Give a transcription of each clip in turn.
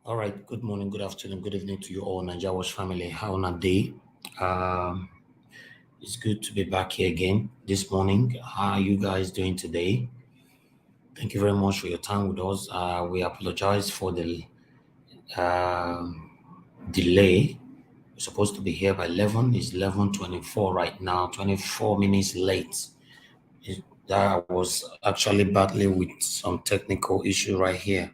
All right. Good morning, good afternoon, good evening to you all, Nigeria Watch family. How on a day? Um, it's good to be back here again this morning. How are you guys doing today? Thank you very much for your time with us. We apologize for the um delay. We're supposed to be here by 11. It's 11:24 right now, 24 minutes late. That was actually battling with some technical issue right here.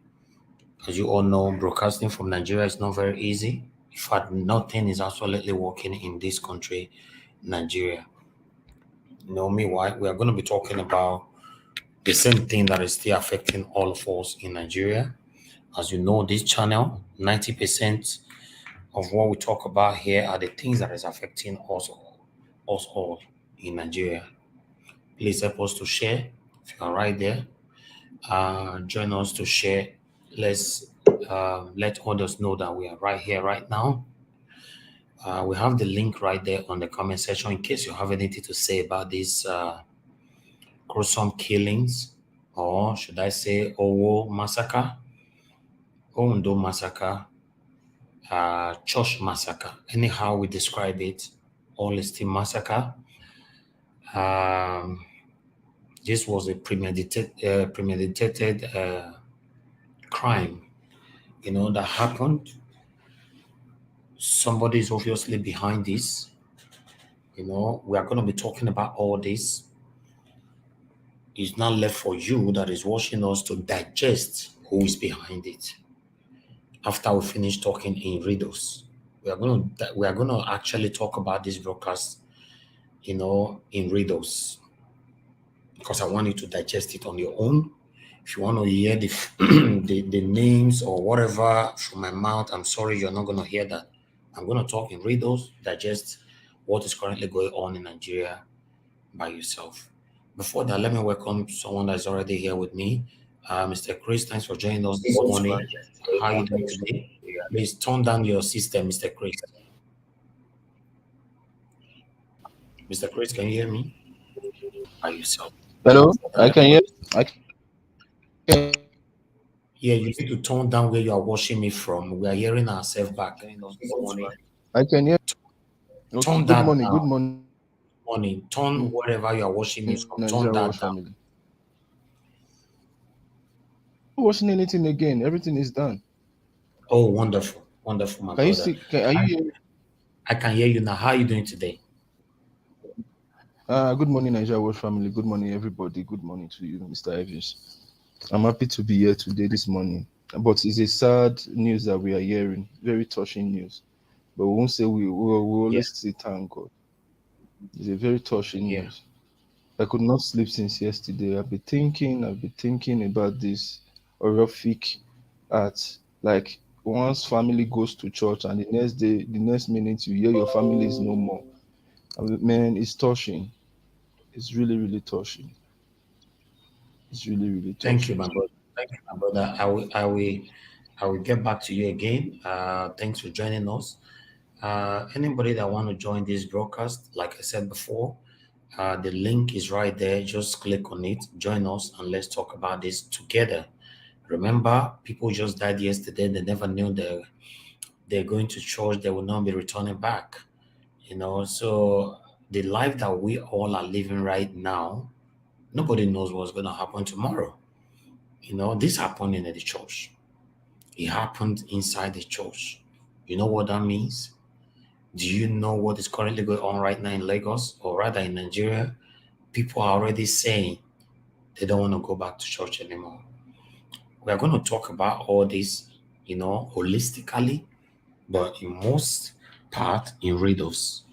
As you all know, broadcasting from Nigeria is not very easy. In fact, nothing is absolutely working in this country, Nigeria. You know me, why? We are going to be talking about the same thing that is still affecting all of us in Nigeria. As you know, this channel, 90% of what we talk about here are the things that is affecting us all in Nigeria. Please help us to share. If you are right there, join us to share. Let's let others know that we are right here, right now. We have the link right there on the comment section in case you have anything to say about these gruesome killings, or should I say, Owo massacre, Ondo massacre, church massacre. Anyhow, we describe it, all is still massacre. Um, this was a premeditated crime, that happened. Somebody is obviously behind this. We are going to be talking about all this. It's not left for you that is watching us to digest who is behind it. After we finish talking in riddles, we are going to actually talk about this broadcast, in riddles, because I want you to digest it on your own. If you want to hear the the names or whatever from my mouth, I'm sorry, you're not going to hear that. I'm going to talk in riddles, digest what is currently going on in Nigeria by yourself. Before that, let me welcome someone that's already here with me. Mr. Chris, thanks for joining us this morning. How are you doing today? Please turn down your system, Mr. Chris. Mr. Chris, can you hear me? By yourself. Hello, I can hear. I can Yeah, you need to turn down where you are watching me from. We are hearing ourselves back this morning. I can hear. Okay. Turn Good that morning. Good down. morning, Morning. Turn wherever you are watching me from. Turn Nigeria that Watch down. family. Not watching anything again. Everything is done. Oh, wonderful. Wonderful, my Can you brother. see? Are you hearing? I can hear you now. How are you doing today? Good morning, Nigeria Watch family. Good morning, everybody. Good morning to you, Mr. Evans. I'm happy to be here today, this morning. But it's a sad news that we are hearing. Very touching news. But we won't say we Yeah, always say thank God. It's a very touching yeah. news. I could not sleep since yesterday. I've been thinking about this horrific act. Like once family goes to church and the next day, the next minute you hear your family is no more. Man, it's touching. It's really, really touching. It's really, really Thank you, touching. my brother. Thank you, my brother. I will get back to you again. Thanks for joining us. Anybody that want to join this broadcast, like I said before, the link is right there. Just click on it, join us, and let's talk about this together. Remember, people just died yesterday. They never knew they're going to church. They will not be returning back. So the life that we all are living right now, nobody knows what's going to happen tomorrow. This happened in the church. It happened inside the church. You know what that means? Do you know what is currently going on right now in Lagos, or rather in Nigeria? People are already saying they don't want to go back to church anymore. We are going to talk about all this, holistically, but in most part in riddles.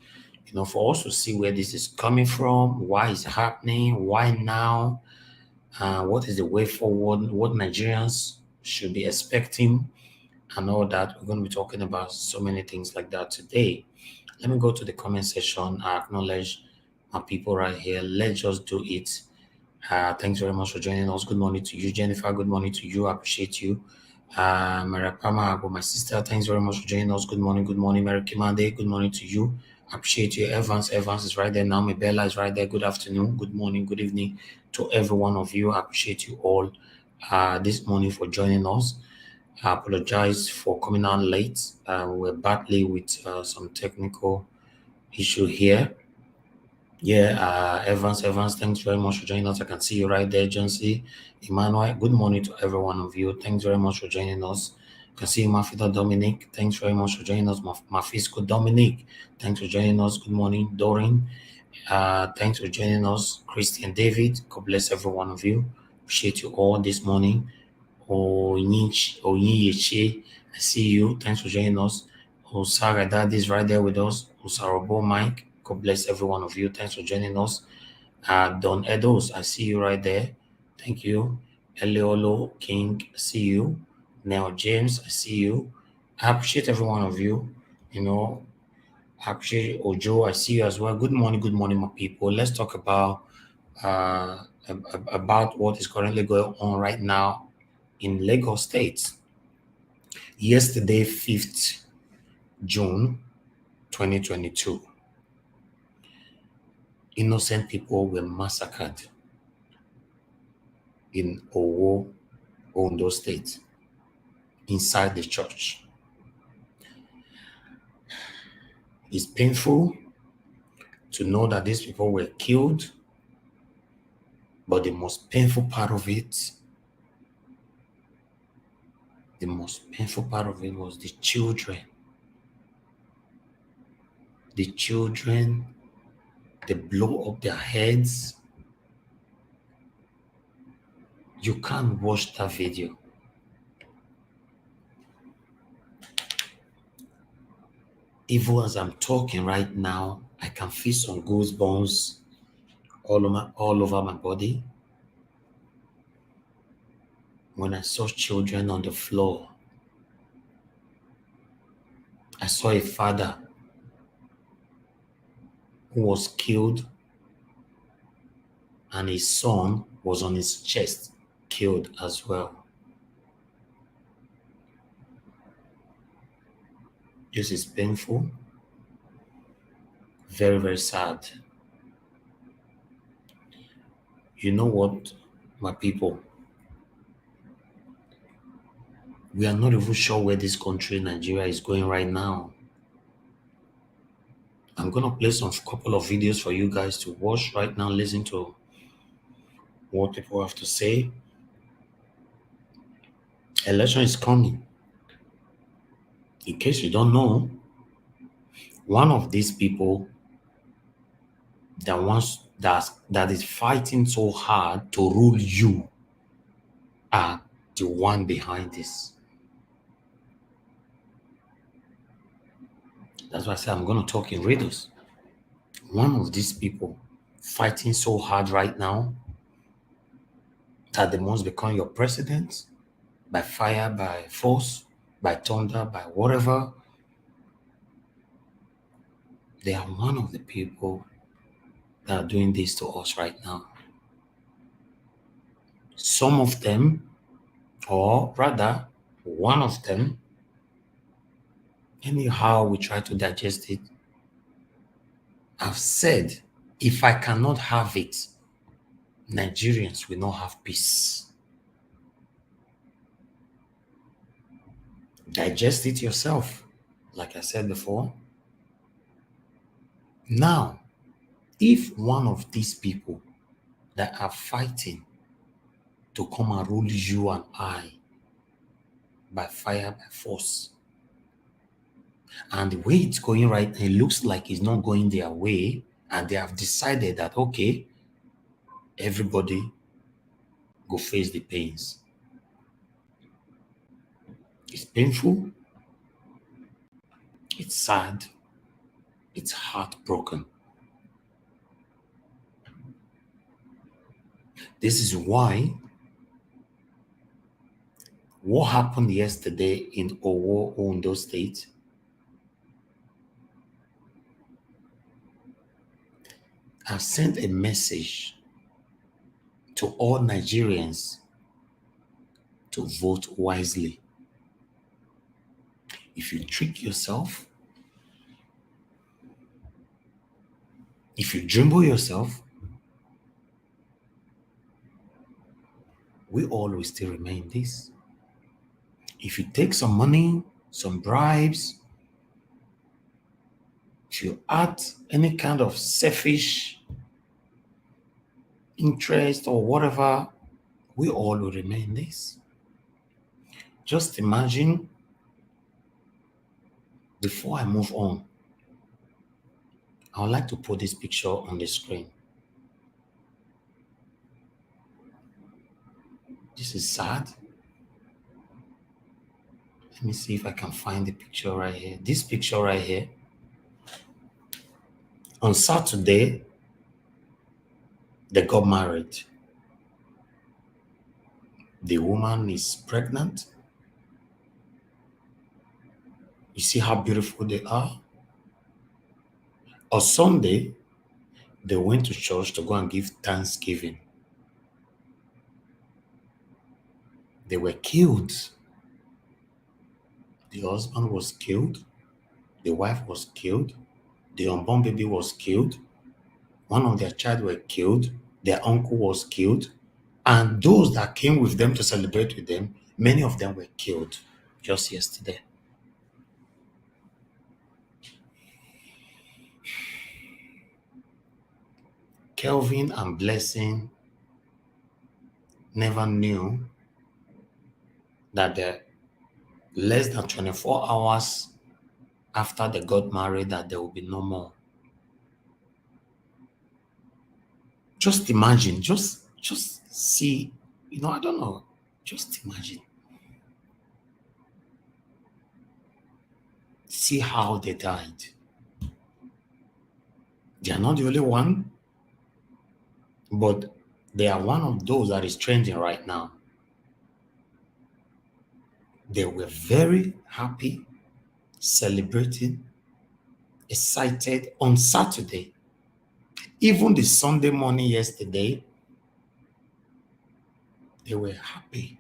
For us to see where this is coming from, why it's happening, why now, what is the way forward, what Nigerians should be expecting, and all that. We're going to be talking about so many things like that today. Let me go to the comment section. I acknowledge my people right here. Let's just do it. Thanks very much for joining us. Good morning to you, Jennifer. Good morning to you. I appreciate you. Maria Pama, my sister. Thanks very much for joining us. Good morning. Good morning, Mary Kimande. Good morning to you. I appreciate you. Evans is right there now. Bella is right there. Good afternoon. Good morning. Good evening to every one of you. I appreciate you all this morning for joining us. I apologize for coming out late. We're battling with some technical issue here. Yeah, Evans, thanks very much for joining us. I can see you right there, Jonesy. Emmanuel, good morning to every one of you. Thanks very much for joining us. I can see you, Mafito Dominic. Thanks very much for joining us. Mafisco Dominic, thanks for joining us. Good morning, Doreen. Thanks for joining us, Christian David. God bless every one of you. Appreciate you all this morning. Oyinyeche, I see you. Thanks for joining us. Osara Daddy is right there with us. Osarobo Mike, God bless every one of you. Thanks for joining us. Don Edos, I see you right there. Thank you. Eleolo King, I see you. Neil James, I see you. I appreciate every one of you. You know, I appreciate Ojo, I see you as well. Good morning, my people. Let's talk uh, about what is currently going on right now in Lagos State. Yesterday, 5th June 2022, innocent people were massacred in Ondo State, inside the church. It's painful to know that these people were killed, but the most painful part of it was the children. The children, they blow up their heads. You can't watch that video. Even as I'm talking right now, I can feel some goosebumps all over my body. When I saw children on the floor, I saw a father who was killed and his son was on his chest, killed as well. This is painful, very, very sad. You know what, my people? We are not even sure where this country, Nigeria, is going right now. I'm going to play some couple of videos for you guys to watch right now, listen to what people have to say. Election is coming. In case you don't know, one of these people that is fighting so hard to rule you are the one behind this. That's why I say I'm going to talk in riddles. One of these people fighting so hard right now that they must become your president by fire, by force, by thunder, by whatever. They are one of the people that are doing this to us right now. Some of them, or rather, one of them, anyhow we try to digest it, have said, if I cannot have it, Nigerians will not have peace. Digest it yourself, like I said before. Now, if one of these people that are fighting to come and rule you and I by fire, by force, and the way it's going right now, it looks like it's not going their way, and they have decided that, okay, everybody go face the pains. It's painful, it's sad, it's heartbroken. This is why what happened yesterday in Ondo State have sent a message to all Nigerians to vote wisely. If you trick yourself, if you jumble yourself, we all will still remain this. If you take some money, some bribes, if you add any kind of selfish interest or whatever, we all will remain this. Just imagine, before I move on, I would like to put this picture on the screen. This is sad. Let me see if I can find the picture right here. This picture right here. On Saturday, they got married. The woman is pregnant. You see how beautiful they are? On Sunday, they went to church to go and give thanksgiving. They were killed. The husband was killed. The wife was killed. The unborn baby was killed. One of their child were killed. Their uncle was killed. And those that came with them to celebrate with them, many of them were killed just yesterday. Kelvin and Blessing never knew that the less than 24 hours after they got married that there will be no more. Just imagine, just see, I don't know. Just imagine. See how they died. They are not the only one, but they are one of those that is trending right now. They were very happy, celebrating, excited on Saturday. Even the Sunday morning yesterday, they were happy.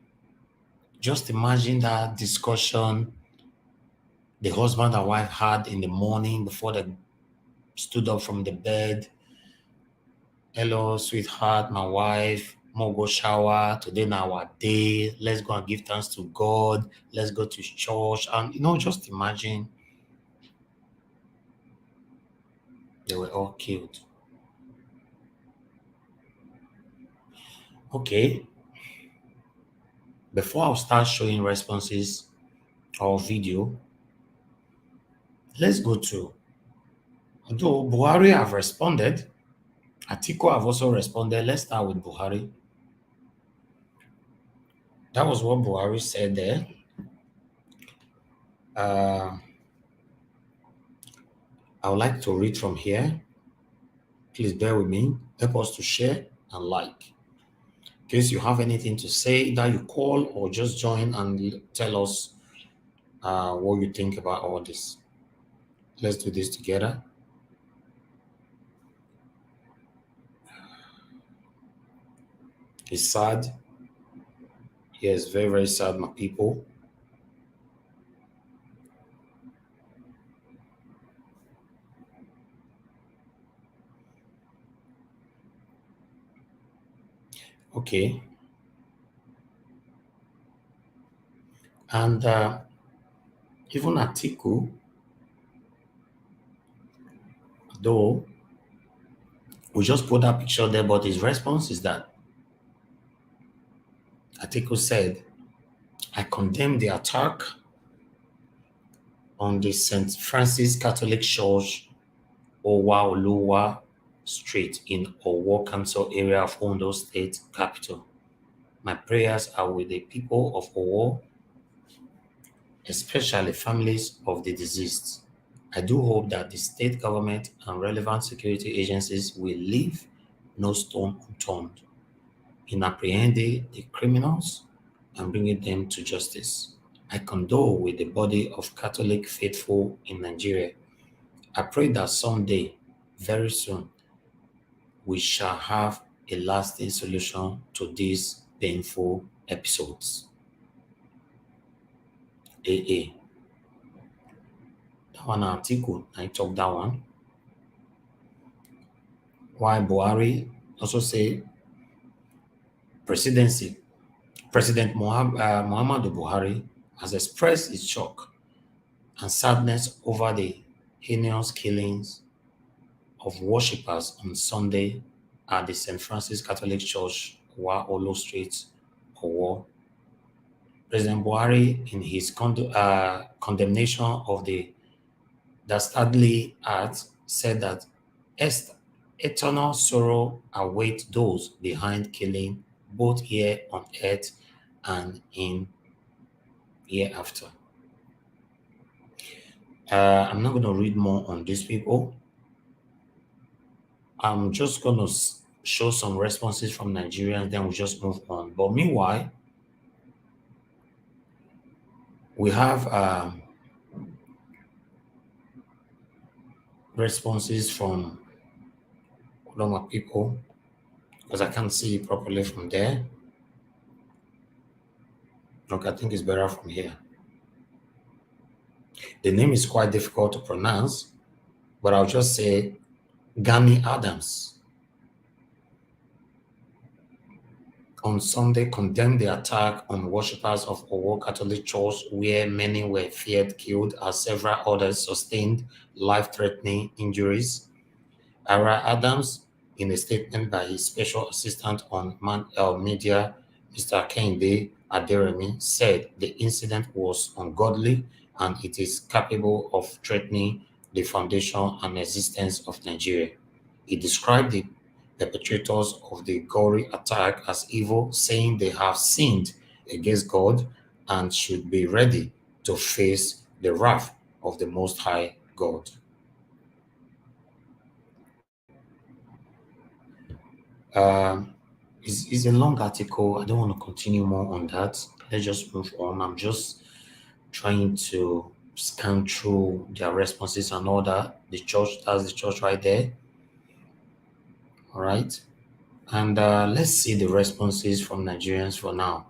Just imagine that discussion the husband and wife had in the morning before they stood up from the bed. Hello, sweetheart, my wife. More go shower. Today now our day. Let's go and give thanks to God. Let's go to church. And just imagine they were all killed. Okay. Before I start showing responses or video, let's go to, although Buhari have responded, Atiku have also responded. Let's start with Buhari. That was what Buhari said there. I would like to read from here. Please bear with me. Help us to share and like. In case you have anything to say, that you call or just join and tell us what you think about all this. Let's do this together. It's sad. Yes, very, very sad, my people. Okay. And even Atiku, though we just put that picture there, but his response is that Atiku said, I condemn the attack on the St. Francis Catholic Church, Owa Oluwa Street in Owo Council area of Ondo State capital. My prayers are with the people of Owo, especially families of the deceased. I do hope that the state government and relevant security agencies will leave no stone unturned in apprehending the criminals and bringing them to justice. I condole with the body of Catholic faithful in Nigeria. I pray that someday, very soon, we shall have a lasting solution to these painful episodes. AA. That one article, I talk that one. Why Buhari also say presidency, President Muhammadu Buhari has expressed its shock and sadness over the heinous killings of worshippers on Sunday at the St. Francis Catholic Church, Ondo Street, Owo. President Buhari, in his condemnation of the dastardly act, said that eternal sorrow awaits those behind killing, both here on earth and in hereafter. I'm not going to read more on these people. I'm just going to show some responses from Nigerians, then we'll just move on. But meanwhile, we have responses from Oloma people, because I can't see it properly from there. Okay, I think it's better from here. The name is quite difficult to pronounce, but I'll just say Gani Adams on Sunday condemned the attack on worshippers of Owo Catholic Church, where many were feared killed, as several others sustained life-threatening injuries. Ara Adams, in a statement by his special assistant on media, Mr. Kehinde Aderemi, said the incident was ungodly and it is capable of threatening the foundation and existence of Nigeria. He described the perpetrators of the gory attack as evil, saying they have sinned against God and should be ready to face the wrath of the Most High God. It's a long article. I don't want to continue more on that. Let's just move on. I'm just trying to scan through their responses and all that. The church, that's the church right there. All right. And let's see the responses from Nigerians for now.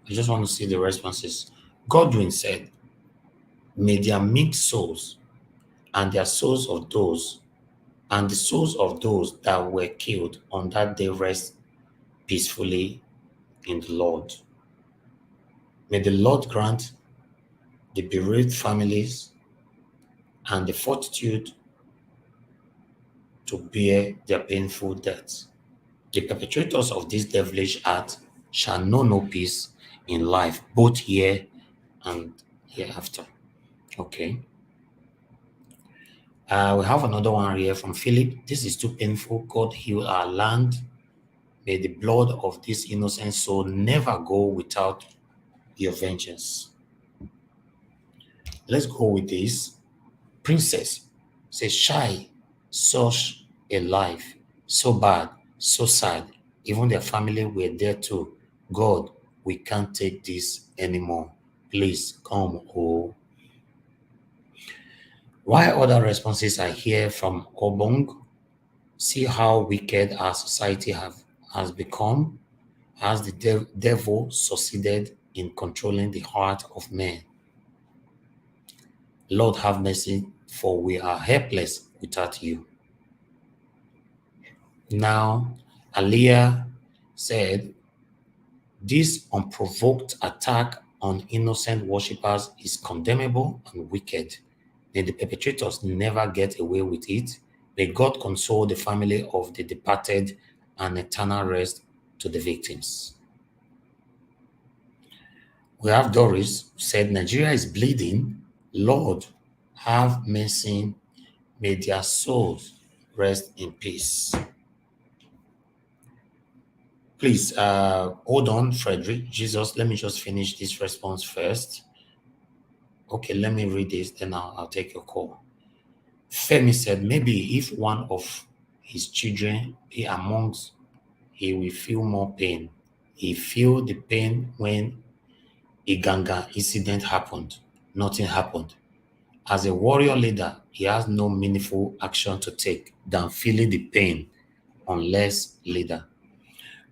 I just want to see the responses. Godwin said, may their meek souls and their souls of those and the souls of those that were killed on that day rest peacefully in the Lord. May the Lord grant the bereaved families and the fortitude to bear their painful deaths. The perpetrators of this devilish act shall know no peace in life, both here and hereafter. Okay. We have another one here from Philip. This is too painful. God heal our land. May the blood of this innocent soul never go without your vengeance. Let's go with this. Princess says, shy, such a life, so bad, so sad. Even their family were there too. God, we can't take this anymore. Please come home. While other responses I hear from Obong, see how wicked our society has become, as the devil succeeded in controlling the heart of man. Lord have mercy, for we are helpless without you. Now, Aliyah said, this unprovoked attack on innocent worshippers is condemnable and wicked. May the perpetrators never get away with it. May God console the family of the departed and eternal rest to the victims. We have Doris who said, Nigeria is bleeding. Lord, have mercy. May their souls rest in peace. Please hold on, Frederick. Jesus, let me just finish this response first. Okay, let me read this, then I'll take your call. Femi said, maybe if one of his children be amongst, he will feel more pain. He feel the pain when a Ganga incident happened. Nothing happened. As a warrior leader, he has no meaningful action to take than feeling the pain unless leader.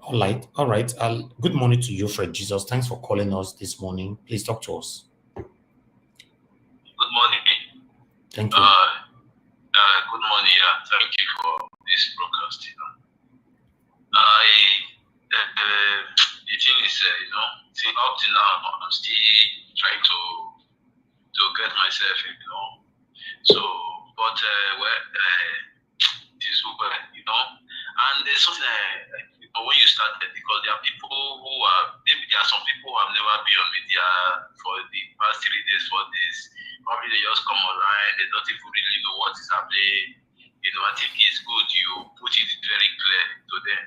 All right. Good morning to you, Fred Jesus. Thanks for calling us this morning. Please talk to us. Good morning. Thank you. Good morning. Yeah, thank you for this broadcast. The thing is, see, up till now, I'm still trying to get myself, So, but this will, and there's something when you started, because there are people who are, maybe there are some people who have never been on media for the past 3 days, 4 days. Probably they just come online, they don't even really know what is happening. I think it's good you put it very clear to them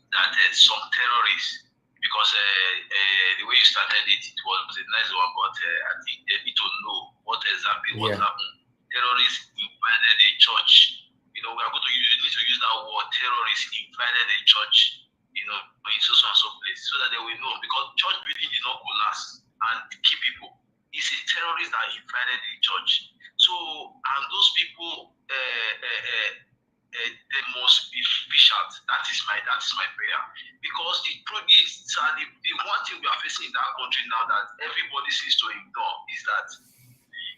that some terrorists, because the way you started it, it was a nice one, but I think they need to know what exactly what happened. Terrorists invaded a church. We are going to need to use that word. Terrorists invaded a church, in so and so place, so that they will know, because church building did not collapse and kill people. It's a terrorist that invaded the church. So, and those people, they must be shot. That is my prayer. Because the truth is, the one thing we are facing in that country now that everybody seems to ignore is that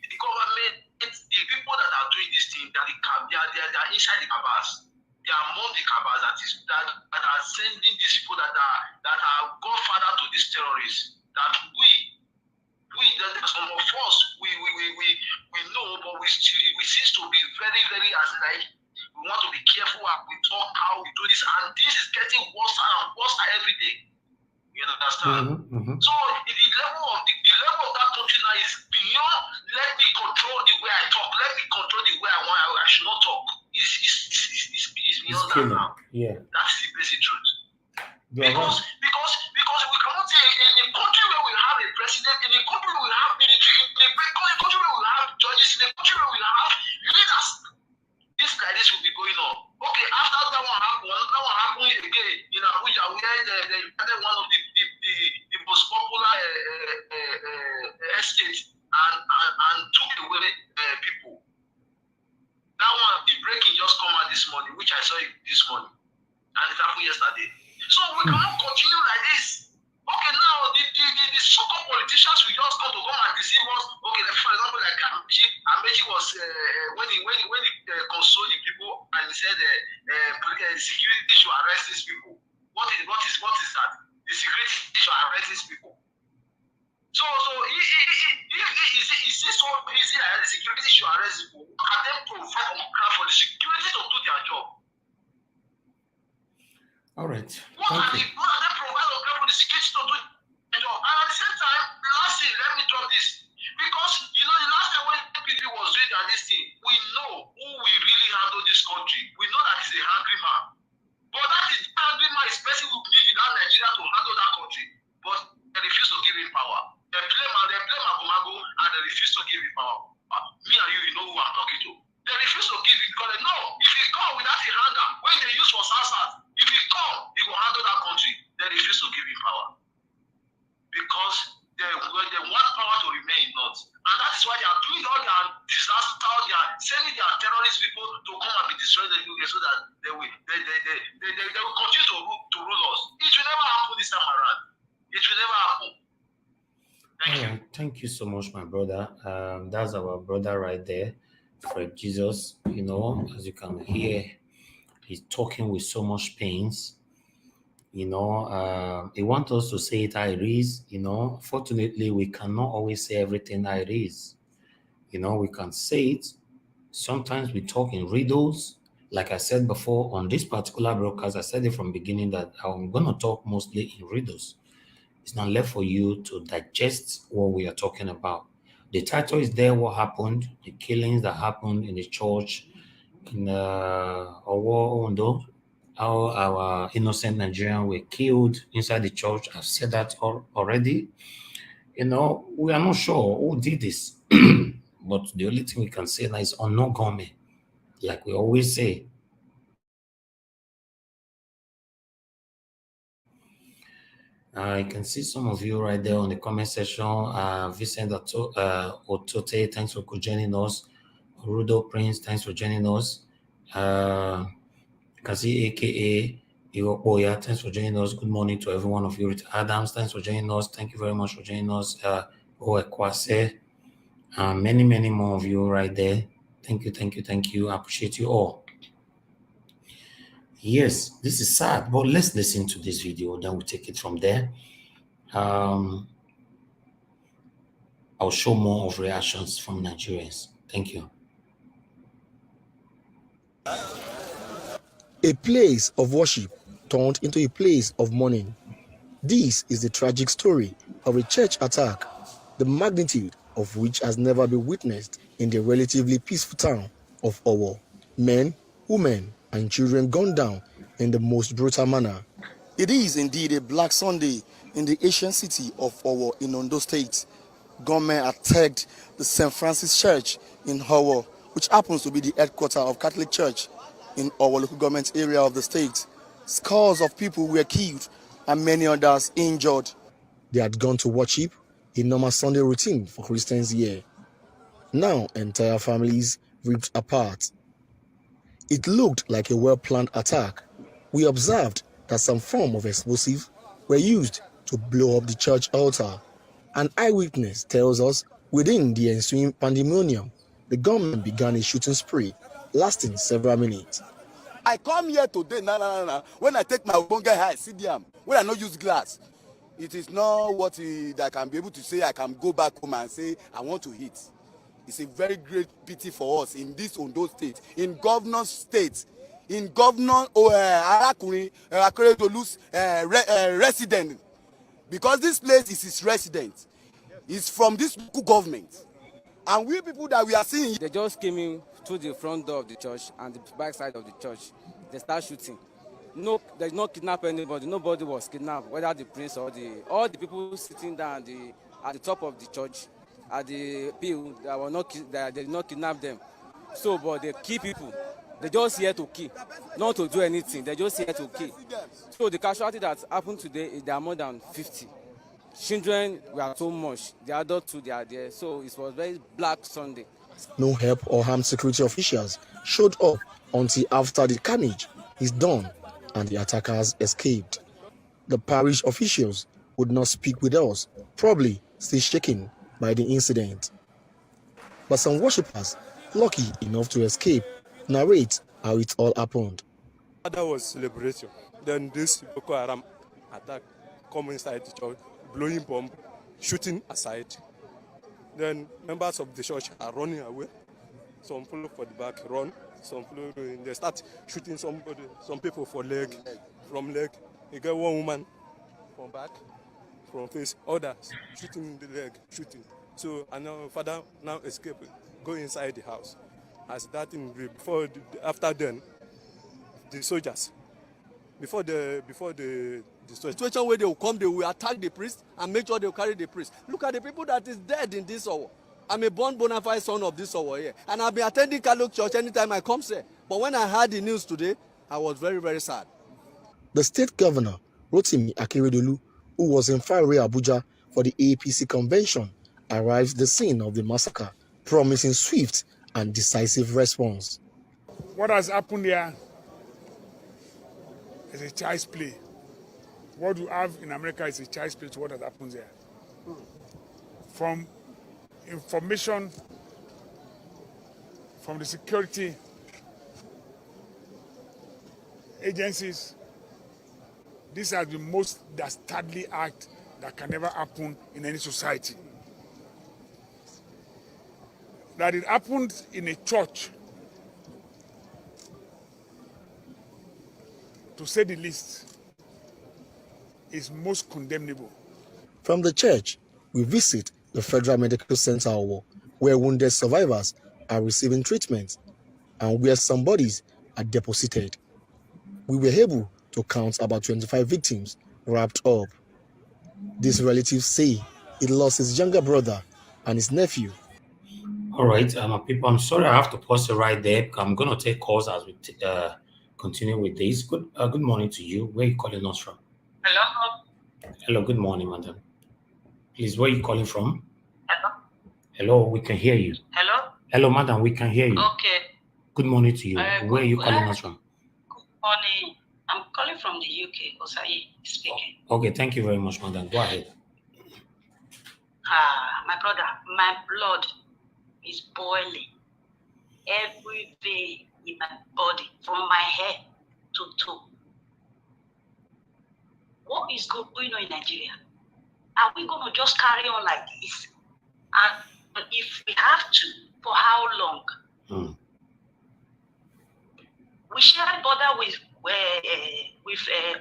the government, the people that are doing this thing, they are inside the cabals. They are among the cabals that are sending these people that are godfather to these terrorists. That some of us we know, but we seem to be very, very we want to be careful how we talk, how we do this, and this is getting worse and worse every day. You understand? So the level of that country now is beyond. Let me control the way I talk. Let me control the way I want. I should not talk. It's beyond that now. Yeah. That's the basic truth. Because we cannot say in a country where we have a president, in a country where we have military, in a country where we have judges, in a country where we have leaders, this like this will be going on. Okay, after that one happened again in Abuja, where they invited one of the most popular estates and took away people. That one, the breaking just come out this morning, which I saw it this morning, and it happened yesterday. So we cannot continue like this. Okay, now the so-called politicians will just come and deceive us. Okay, for example, like Amechi was when he consoled the people and he said security should arrest these people. What is that? The security should arrest these people. So if it's so easy that the security should arrest people, can they provide for the security to do their job? All right. What are they provide for the security to do their job? And at the same time, lastly, let me drop this. Because, the last time when people was doing this thing, we know who will really handle this country. We know that he's a hungry man. But that is hungry man is person who believe in Nigeria to handle that country. But they refuse to give him power. They play Magomago and they refuse to give him power. Me and you know who I'm talking to. They refuse to give it because they know if he come without a hanger, when they use for SARS, if he come, he will handle that country. They refuse to give him power. Because they want power to remain in North. And that is why they are doing all their disaster, they are sending their terrorist people to come and be destroyed so that they will continue to rule us. It will never happen this time around. It will never happen. Thank you. Thank you so much, my brother. That's our brother right there, Fred Jesus. As you can hear, he's talking with so much pains. He wants us to say it how it is. Fortunately, we cannot always say everything how it is. We can say it. Sometimes we talk in riddles. Like I said before, on this particular broadcast, I said it from the beginning that I'm going to talk mostly in riddles. It's not left for you to digest what we are talking about. The title is there, what happened, the killings that happened in the church in Ondo, how our innocent Nigerians were killed inside the church. I've said that already. We are not sure who did this, but the only thing we can say now is unknown government, like we always say. I can see some of you right there on the comment section. Vincent Otote, thanks for joining us. Rudo Prince, thanks for joining us. You can see AKA Iwopoya, thanks for joining us. Good morning to every one of you. Rita Adams, thanks for joining us. Thank you very much for joining us. Oekwase, many more of you right there. Thank you. I appreciate you all. Yes, this is sad, but let's listen to this video, then we'll take it from there. Um, I'll show more of reactions from Nigerians. Thank you. A place of worship turned into a place of mourning. This is the tragic story of a church attack, the magnitude of which has never been witnessed in the relatively peaceful town of Owo. Men, women, and children gunned down in the most brutal manner. It is indeed a Black Sunday in the ancient city of Owo in Ondo State. Gunmen attacked the St. Francis Church in Owo, which happens to be the headquarters of Catholic Church in Owo local government area of the state. Scores of people were killed and many others injured. They had gone to worship, a normal Sunday routine for Christians here. Now entire families ripped apart. It looked like a well-planned attack. We observed that some form of explosives were used to blow up the church altar. An eyewitness tells us within the ensuing pandemonium, the gunmen began a shooting spree lasting several minutes. I come here today, when I take my ogbonge eye, see them, when I no use glass, it is not what that I can be able to say I can go back home and say I want to eat. It's a very great pity for us in this Ondo state, in governor's state, in Governor Arakunrin Akeredolu's resident, because this place is his residence. It's from this local government, and we people that we are seeing. They just came in through the front door of the church and the back side of the church. They start shooting. No, they did not kidnap anybody. Nobody was kidnapped, whether the prince or all the people sitting down at the top of the church, at the pew, they did not kidnap them. So, but they kill people. They just here to kill, not to do anything. They just here to kill. So the casualty that happened today, there are more than 50. Children were so much. The adults too, they are there. So it was very Black Sunday. No help or armed security officials showed up until after the carnage is done and the attackers escaped. The parish officials would not speak with us, probably still shaken by the incident. But some worshippers, lucky enough to escape, narrate how it all happened. That was celebration. Then this Boko Haram attack come inside the church, blowing bomb, shooting aside. Then members of the church are running away. Some follow for the back, run. Some follow, they start shooting somebody, some people from leg. You get one woman from back, from face, others shooting the leg, shooting. So and now father now escape, go inside the house. As that in after then, the soldiers, before the situation where they will come, they will attack the priest and make sure they will carry the priest. Look at the people that is dead in this hour. I'm a born bona fide son of this hour here, and I've been attending Catholic church anytime I come here. But when I heard the news today, I was very, very sad. The state governor, Rotimi Akeredolu, who was in faraway Abuja for the APC convention, arrived at the scene of the massacre, promising swift and decisive response. What has happened here is a child's play. What we have in America is a child's play to what has happened there. From information from the security agencies, this has the most dastardly act that can ever happen in any society. That it happened in a church, to say the least, is most condemnable. From the church, we visit the Federal Medical Center Owo, where wounded survivors are receiving treatment and where some bodies are deposited. We were able to count about 25 victims wrapped up. These relatives say he lost his younger brother and his nephew. All right, people, I'm sorry I have to pause it right there. I'm going to take calls as we continue with this. Good morning to you. Where are you calling us from? Hello? Hello, good morning, madam. Please, where are you calling from? Hello? Hello, we can hear you. Hello? Hello, madam, we can hear you. Okay. Good morning to you. Where are you calling us from? Good morning. I'm calling from the UK, Osayi speaking. Okay, thank you very much, madam. Go ahead. My brother, my blood is boiling. Every vein in my body, from my head what is going on in Nigeria? Are we going to just carry on like this? And if we have to, for how long? We share border with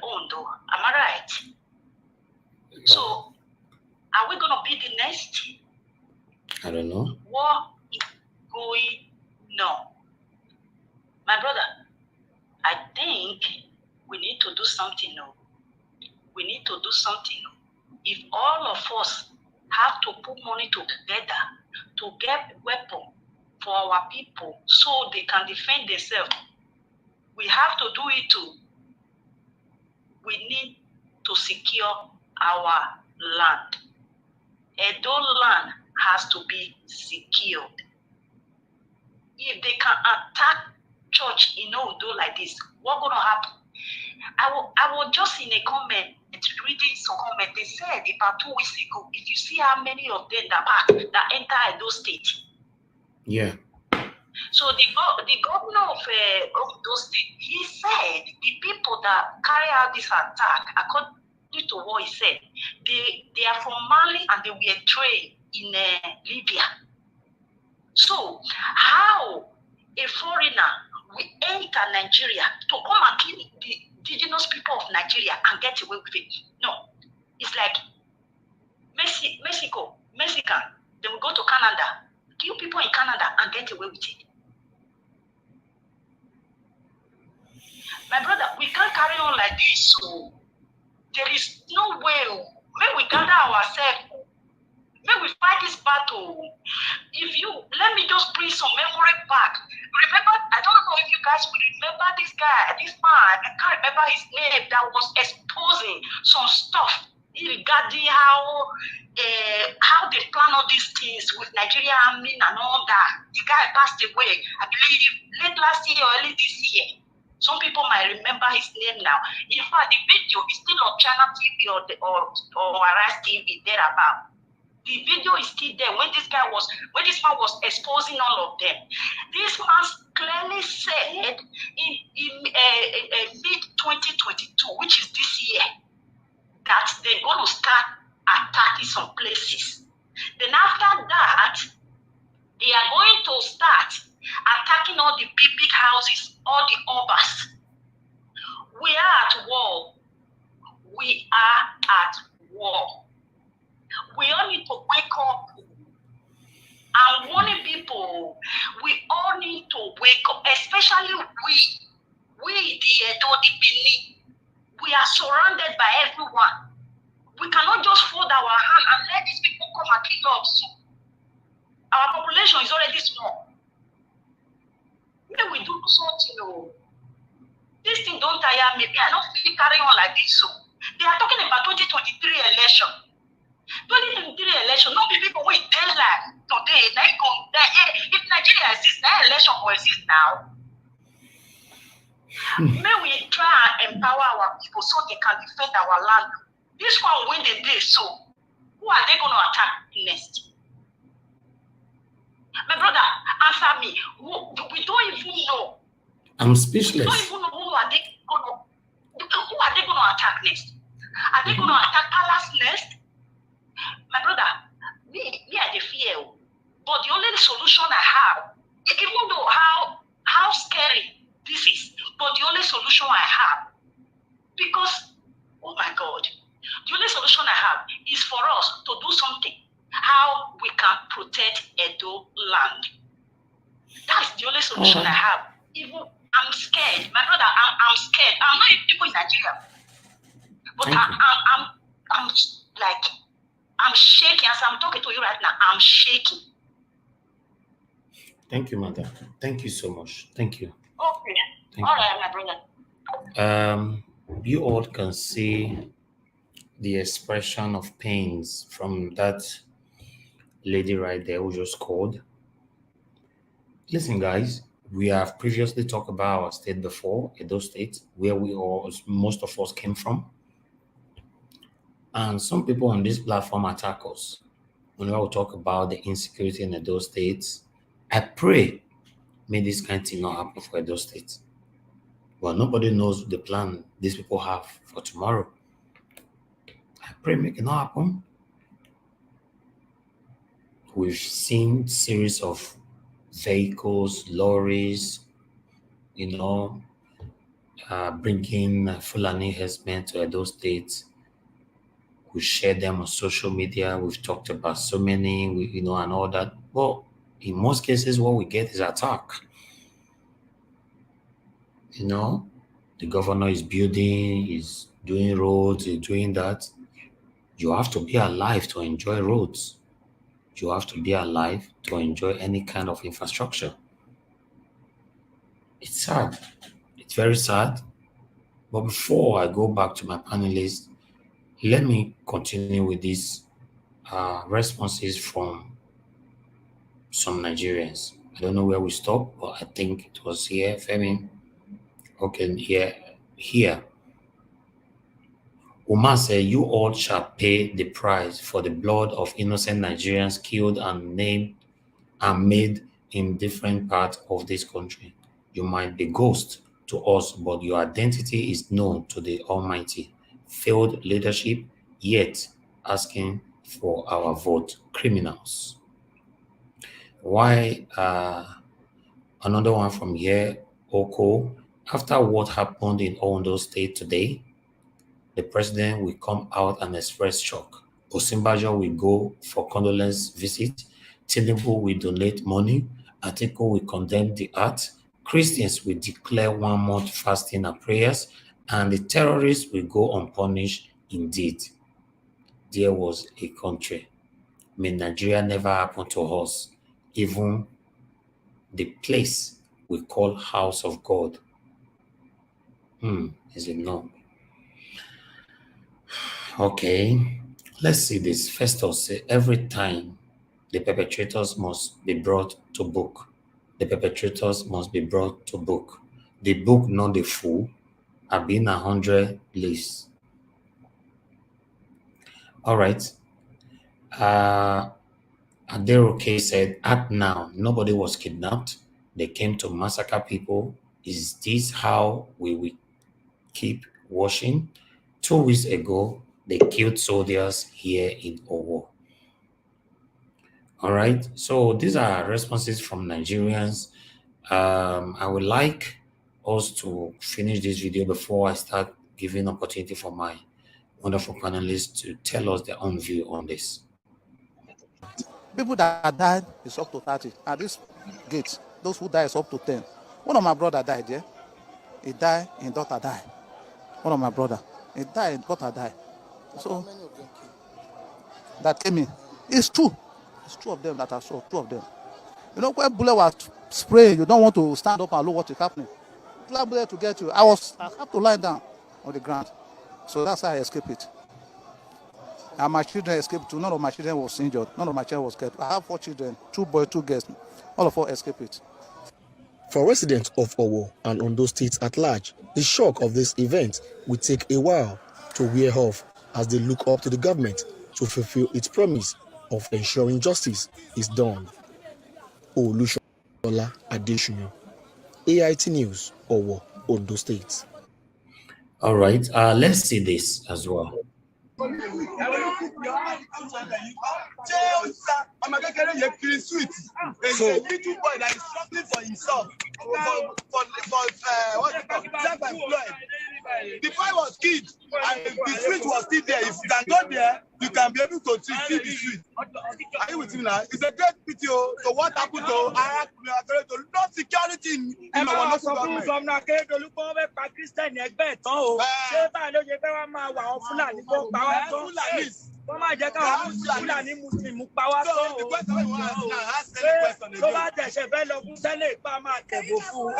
Ondo. Am I right? Yeah. So, are we going to be the next? I don't know. What is going on? My brother, I think we need to do something now. We need to do something now. If all of us have to put money together to get weapons for our people so they can defend themselves, we have to do it too. We need to secure our land. Edo land has to be secured. If they can attack church in Ondo like this, what's going to happen? I was just in a comment, reading some comment. They said about 2 weeks ago, if you see how many of them that enter Edo State. Yeah. So the governor of Ondo State, he said the people that carry out this attack, according to what he said, they are from Mali and they were trained in Libya. So how a foreigner will enter Nigeria to come and kill the indigenous people of Nigeria and get away with it? No. It's like Mexican, they will go to Canada, kill people in Canada and get away with it. My brother, we can't carry on like this. So there is no way. May we gather ourselves. May we fight this battle. Let me just bring some memory back. Remember, I don't know if you guys will remember this guy, this man, I can't remember his name, that was exposing some stuff regarding how they plan all these things with Nigeria army and all that. The guy passed away, I believe, late last year or early this year. Some people might remember his name now. In fact, the video is still on Channel TV or Arise TV, thereabout. The video is still there when this man was exposing all of them. This man clearly said in mid-2022, which is this year, that they're going to start attacking some places. Then after that, they are going to start attacking all the big houses, all the obas. We are at war. We are at war. We all need to wake up. I'm warning people, we all need to wake up, especially we the Edo, the Benin. We are surrounded by everyone. We cannot just fold our hand and let these people come and kill us. Our population is already small. Maybe we do something. This thing don't tire me. I don't feel carrying on like this. So they are talking about 2023 election. 2023 election, not be people wait daylight today. If Nigeria exists, that election will exist now. May we try and empower our people so they can defend our land. This one when they did so, who are they going to attack next? My brother, answer me. We don't even know. I'm speechless. We don't even know who are they going to attack next. Are they going to attack Palace next? My brother, me I dey fear. But the only solution I have, even though how scary this is, but the only solution I have, because, oh my God, the only solution I have is for us to do something, how we can protect Edo land. That's the only solution I have. Even I'm scared. My brother, I'm scared. I'm not even people in Nigeria. But I'm like, I'm shaking. As I'm talking to you right now, I'm shaking. Thank you, madam. Thank you so much. Thank you. Okay. All right, my brother. You all can see the expression of pains from that lady right there who just called. Listen, guys, we have previously talked about our state before, Edo State, where most of us came from. And some people on this platform attack us. When we talk about the insecurity in Edo State, I pray may this kind of thing not happen for Edo State. but nobody knows the plan these people have for tomorrow. I pray make it not happen. We've seen series of vehicles, lorries, bringing Fulani herdsmen to Edo State. We share them on social media. We've talked about so many, and all that. But in most cases, what we get is attack. The governor is building, is doing roads, is doing that. You have to be alive to enjoy roads. You have to be alive to enjoy any kind of infrastructure. It's sad. It's very sad. But before I go back to my panelists, let me continue with these responses from some Nigerians. I don't know where we stopped, but I think it was here, Femi. Okay, here. Umar said, "You all shall pay the price for the blood of innocent Nigerians killed and made in different parts of this country. You might be ghost to us, but your identity is known to the Almighty. Failed leadership, yet asking for our vote. Criminals." Why? Another one from here, Oko. After what happened in Ondo State today, the president will come out and express shock. Osinbajo will go for condolence visit. Tinubu will donate money. Atiku will condemn the act. Christians will declare 1 month fasting and prayers, and the terrorists will go unpunished indeed. There was a country. May Nigeria never happen to us. Even the place we call house of God. Is it no? Okay, let's see this. Festus say every time the perpetrators must be brought to book. The perpetrators must be brought to book. The book, not the fool, have been 100 leaves. All right. Aderoke said, "At now, nobody was kidnapped. They came to massacre people. Is this how we will keep washing? 2 weeks ago, they killed soldiers here in Owo." All right. So these are responses from Nigerians. I would like us to finish this video before I start giving opportunity for my wonderful panelists to tell us their own view on this. People that died is up to 30. At this gate, those who died is up to 10. One of my brother died, yeah? He died, his daughter died. One of my brother, he died, his daughter died. So, that came in. It's two. It's two of them that I saw, two of them. When bullet was spraying, you don't want to stand up and look what is happening. Bullet to get you. I have to lie down on the ground. So that's how I escaped it. And my children escaped too. None of my children was injured. None of my children was killed. I have 4 children, 2 boys, 2 girls. All of us escaped it. For residents of Owo and Ondo states at large, the shock of this event will take a while to wear off as they look up to the government to fulfill its promise of ensuring justice is done. Olushola Adesunu, AIT News, Owo, Ondo State. All right, let's see this as well. So little boy that is struggling for himself self-employed. The boy was killed and the street was still there. If you can go there, you can be able to see the street. Are you with me now? It's a great pity. So what happened to no security in our local government? Wọ́n máa jẹ́ káwọn Fúlàní Muslim pa wá tó o. Tó bá tẹ̀sẹ̀ fẹ́ lọ fún Sẹ́nẹ̀ pa máa tẹ̀bọ̀ fún un.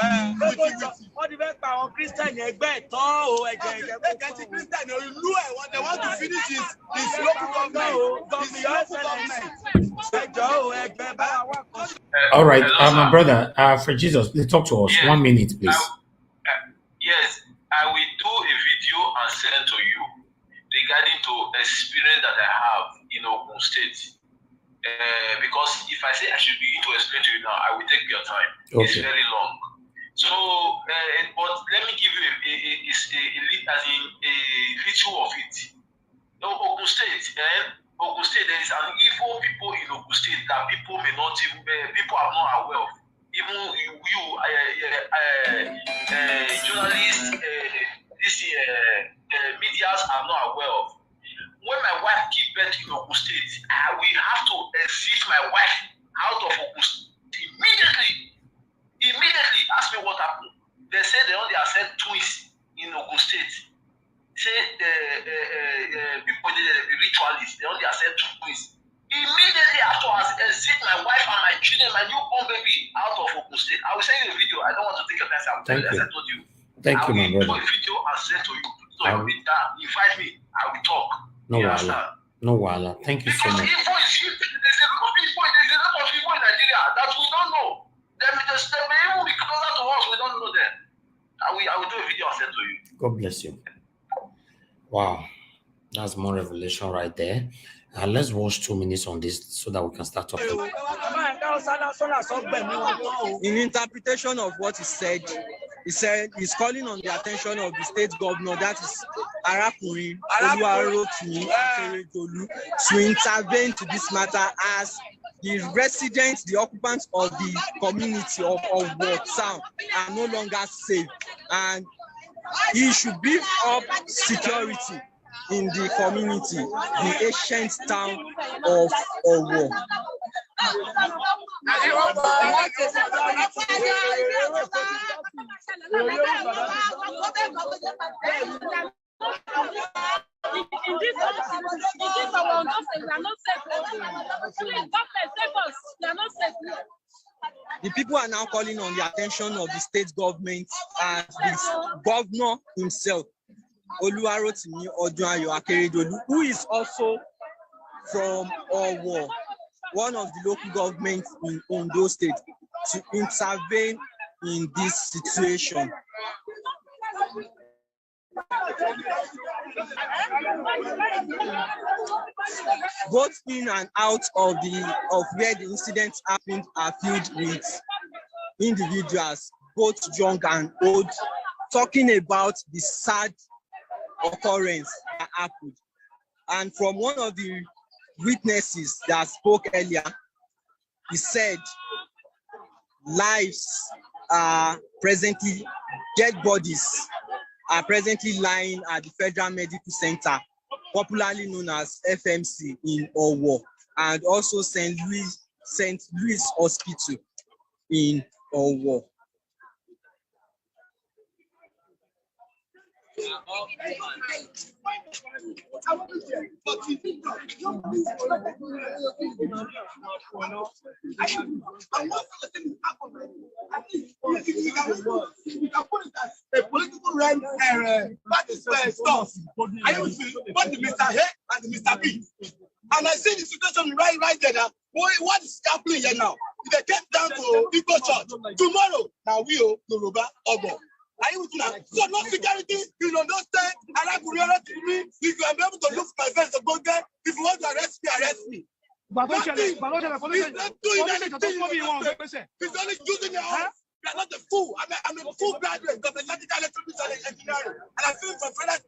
Wọ́n ti fẹ́ pa àwọn Kírísítẹ̀nì ẹgbẹ́ ẹ̀ tán o. Ẹ̀jẹ̀ kò tán o. Kírísítẹ̀nì olú ẹ̀ wọ́n they want to finish his local government. Ẹjọ́ o, ẹgbẹ́ bá wà kan. All right, my brother, for Jesus, please talk to us. 1 minute, please. Yes, I will do a video and send to you regarding to experience that I have in Ogun State. Because if I say I should begin to explain to you now, I will take your time. Okay. It's very long. So, but let me give you a visual of it. Ogun State, there is an evil people in Ogun State that people may not even, people are not aware of. Even you journalists, medias are not aware of. When my wife gave birth in Ogun State, we have to exit my wife out of Ogun State immediately. Ask me what happened. They said they only accept twins in Ogun State. Say the people did the ritualists, they only accept twins. Immediately after I exit my wife and my children, my newborn baby out of Ogun State. I will send you a video. I don't want to take your time. As I told you. Thank you, my brother. I will do a video and send to you. So you will invite me. I will talk. No wala. No wala. Thank you so much. Because info is huge. There's a lot of people in Nigeria that we don't know. They may even be closer to us. We don't know them. I will do a video and send to you. God bless you. Wow, that's more revelation right there. Let's watch 2 minutes on this so that we can start talking. In interpretation of what he said he's calling on the attention of the state governor, that is Arakunrin Oluwarotimi Akeredolu, to intervene to this matter as the residents, the occupants of the community of Town are no longer safe, and he should beef up security in the community, the ancient town of Owo. In this our Ondo State, we are not safe. Please, government, save us. We are not safe. The people are now calling on the attention of the state government and the governor himself, Oluwarotimi Akeredolu, who is also from Owo, one of the local governments in Ondo State, to intervene in this situation. Both in and out of where the incidents happened are filled with individuals, both young and old, talking about the sad occurrence that happened. And from one of the witnesses that spoke earlier, he said dead bodies are presently lying at the Federal Medical Center, popularly known as FMC in Owo, and also St. Louis Hospital in Owo. A political rank what is stuff. I used to what the Mr. A and the Mr. B. And I see the situation right there now. What is happening here now? If they came down to Igbo Church tomorrow, now we are Yoruba Obo. Are you with me now? So no security, you understand? And I could relate to me. If you are able to look my face, go there. If you want to arrest me. Nothing. He's not doing anything. He's only using your own. You are not a fool. I'm a full graduate of electrical electronics and engineering. And I feel from Federal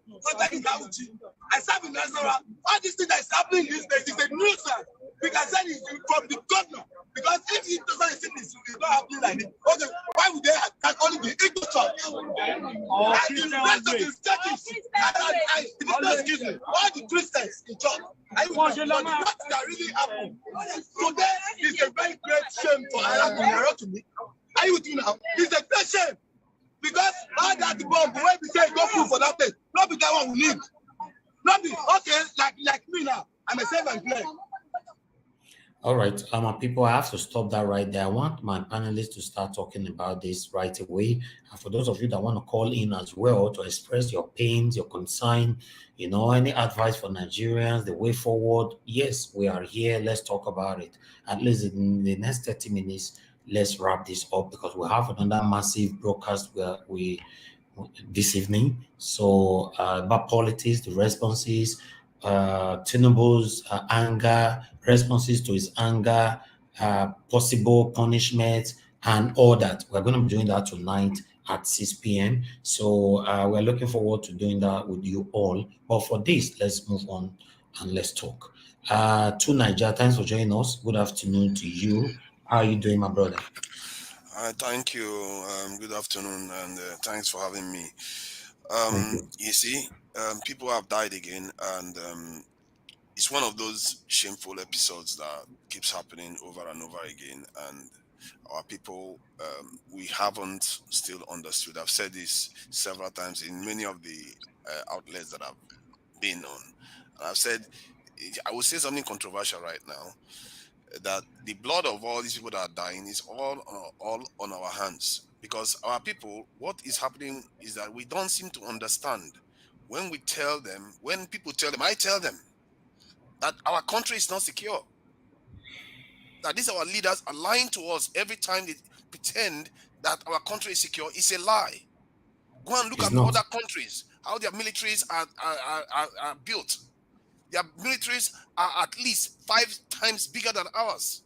in Gauchi. I serve in Nassau. All these things that is happening these days is a nuisance. We can say it from the governor. Because if he doesn't see this, it's not happening like this. Okay, why would they attack only the Igbo Church? And the rest of the churches, excuse me, all the Christians in church. What that really happened. Today is a very great shame for Arab to me. Are you with me now? It's a great shame. Because all that bomb, the way we say go food for that place, not be that one we need. Not be, okay, like me now. I'm a servant player. All right, people, I have to stop that right there. I want my panelists to start talking about this right away. And for those of you that want to call in as well to express your pains, your concern, any advice for Nigerians, the way forward, yes, we are here. Let's talk about it. At least in the next 30 minutes, let's wrap this up because we have another massive broadcast where this evening. So about politics, the responses, Tinubu's anger, responses to his anger, possible punishments, and all that. We're going to be doing that tonight at 6 p.m. So we're looking forward to doing that with you all. But for this, let's move on and let's talk. To Niger, thanks for joining us. Good afternoon to you. How are you doing, my brother? Thank you. Good afternoon, and thanks for having me. Thank you. You see, people have died again, and it's one of those shameful episodes that keeps happening over and over again. And our people, we haven't still understood. I've said this several times in many of the outlets that I've been on. And I've said, I will say something controversial right now, that the blood of all these people that are dying is all on our hands, because our people, what is happening is that we don't seem to understand. When we tell them, when people tell them, I tell them that our country is not secure, that these our leaders are lying to us every time they pretend that our country is secure. It's a lie. Go and look It's at not. other countries, how their militaries are built. Their militaries are at least 5 times bigger than ours.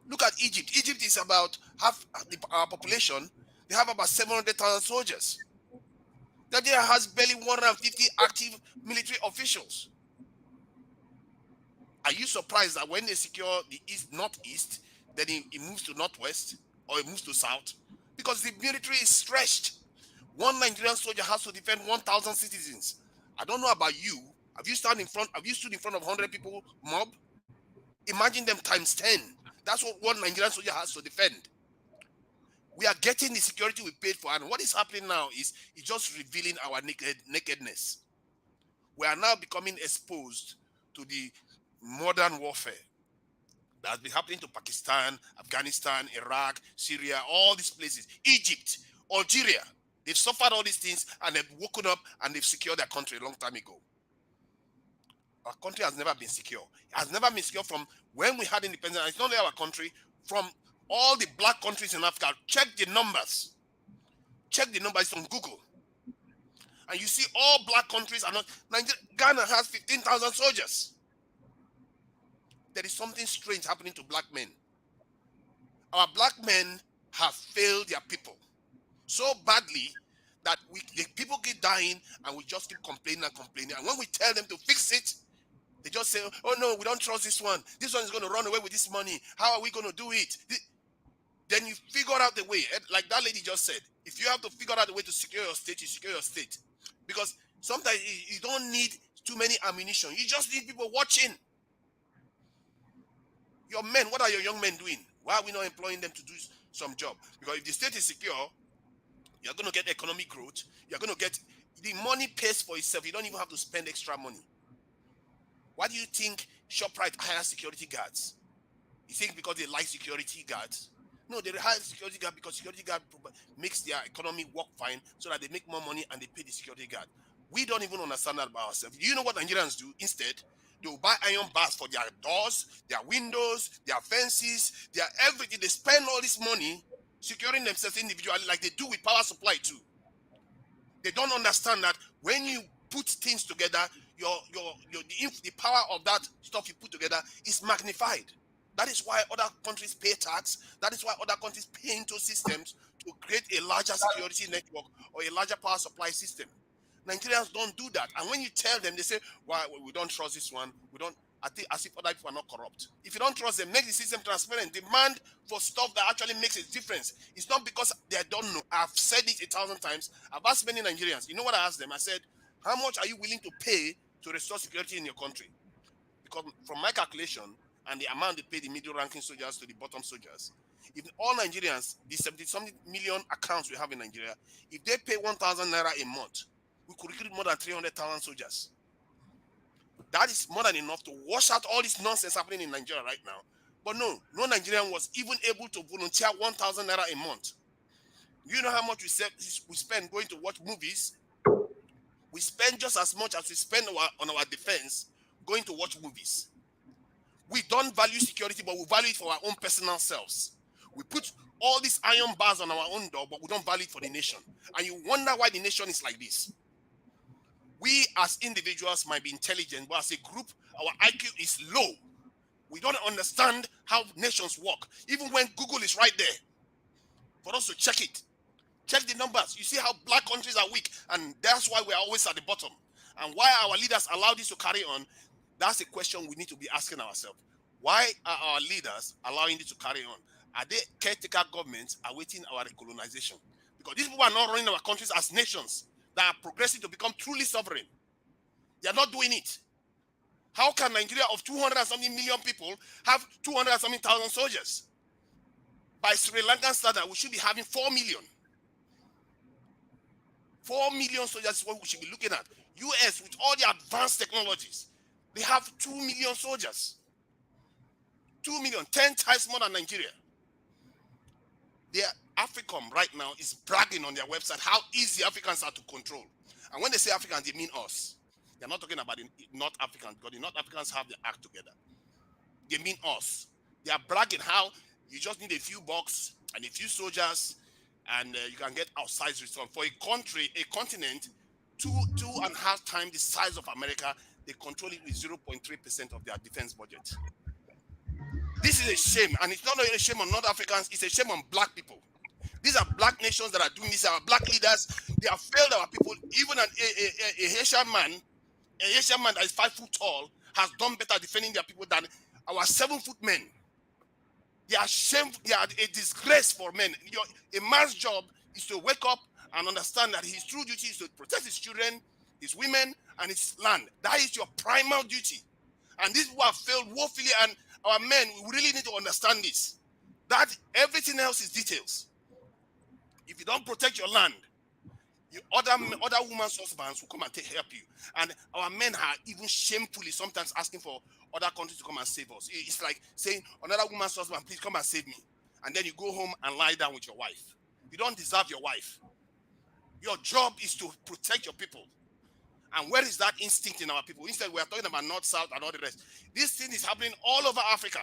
Look at Egypt. Egypt is about half our population. They have about 700,000 soldiers. Nigeria has barely 150 active military officials. Are you surprised that when they secure the northeast, then it moves to northwest or it moves to south? Because the military is stretched. One Nigerian soldier has to defend 1,000 citizens. I don't know about you. Have you stood in front of 100 people mob? Imagine them times 10. That's what one Nigerian soldier has to defend. We are getting the security we paid for, and what is happening now is it's just revealing our nakedness. We are now becoming exposed to the modern warfare that has been happening to Pakistan, Afghanistan, Iraq, Syria, all these places, Egypt, Algeria. They've suffered all these things and they've woken up and they've secured their country a long time ago. Our country has never been secure. It has never been secure from when we had independence. It's not only our country, from all the black countries in Africa. Check the numbers. Check the numbers on Google. And you see all black countries are not. Ghana has 15,000 soldiers. There is something strange happening to black men. Our black men have failed their people so badly that the people keep dying and we just keep complaining and complaining. And when we tell them to fix it, they just say, oh no, we don't trust this one. This one is going to run away with this money. How are we going to do it? Then you figure out the way. Like that lady just said, if you have to figure out the way to secure your state, you secure your state. Because sometimes you don't need too many ammunition. You just need people watching. Your men, what are your young men doing? Why are we not employing them to do some job? Because if the state is secure, you're going to get economic growth. You're going to get, the money pays for itself. You don't even have to spend extra money. Why do you think ShopRite hires security guards? You think because they like security guards? No, they hire security guard because security guard makes their economy work fine so that they make more money and they pay the security guard. We don't even understand that about ourselves. Do you know what Nigerians do? Instead, they will buy iron bars for their doors, their windows, their fences, their everything. They spend all this money securing themselves individually like they do with power supply too. They don't understand that when you put things together, the power of that stuff you put together is magnified. That is why other countries pay tax. That is why other countries pay into systems to create a larger security network or a larger power supply system. Nigerians don't do that. And when you tell them, they say, "Why we don't trust this one? We don't." I think as if other people are not corrupt. If you don't trust them, make the system transparent. Demand for stuff that actually makes a difference. It's not because they don't know. I've said it 1,000 times. I've asked many Nigerians. You know what I asked them? I said, "How much are you willing to pay to restore security in your country?" Because from my calculation and the amount they pay the middle ranking soldiers to the bottom soldiers, if all Nigerians, the 70-something million accounts we have in Nigeria, if they pay 1,000 naira a month, we could recruit more than 300,000 soldiers. That is more than enough to wash out all this nonsense happening in Nigeria right now. But no Nigerian was even able to volunteer 1,000 naira a month. You know how much we spend going to watch movies? We spend just as much as we spend on our defense going to watch movies. We don't value security, but we value it for our own personal selves. We put all these iron bars on our own door, but we don't value it for the nation. And you wonder why the nation is like this. We as individuals might be intelligent, but as a group, our IQ is low. We don't understand how nations work, even when Google is right there for us to check it. Check the numbers. You see how black countries are weak, and that's why we are always at the bottom. And why our leaders allow this to carry on, that's a question we need to be asking ourselves. Why are our leaders allowing it to carry on? Are they caretaker governments awaiting our recolonization? Because these people are not running our countries as nations that are progressing to become truly sovereign. They are not doing it. How can Nigeria of 200 and something million people have 200 and something thousand soldiers? By Sri Lankan standard, we should be having 4 million. 4 million soldiers is what we should be looking at. US, with all the advanced technologies, they have 2 million soldiers. 2 million, 10 times more than Nigeria. Their AFRICOM right now is bragging on their website how easy Africans are to control. And when they say Africans, they mean us. They're not talking about the North Africans, because the North Africans have their act together. They mean us. They are bragging how you just need a few bucks and a few soldiers, and you can get outsized return. For a country, a continent, two and a half times the size of America, they control it with 0.3% of their defense budget. This is a shame, and it's not only a shame on North Africans, it's a shame on black people. These are black nations that are doing this, our black leaders. They have failed our people. Even a Haitian man that is 5 foot tall has done better defending their people than our 7 foot men. They are shameful. They are a disgrace for men. A man's job is to wake up and understand that his true duty is to protect his children, his women, and his land. That is your primal duty. And these people have failed woefully, and our men, we really need to understand this. That everything else is details. If you don't protect your land, other women's husbands will come and help you. And our men are even shamefully sometimes asking for other countries to come and save us. It's like saying, another woman's husband, please come and save me. And then you go home and lie down with your wife. You don't deserve your wife. Your job is to protect your people. And where is that instinct in our people? Instead, we are talking about North, South, and all the rest. This thing is happening all over Africa.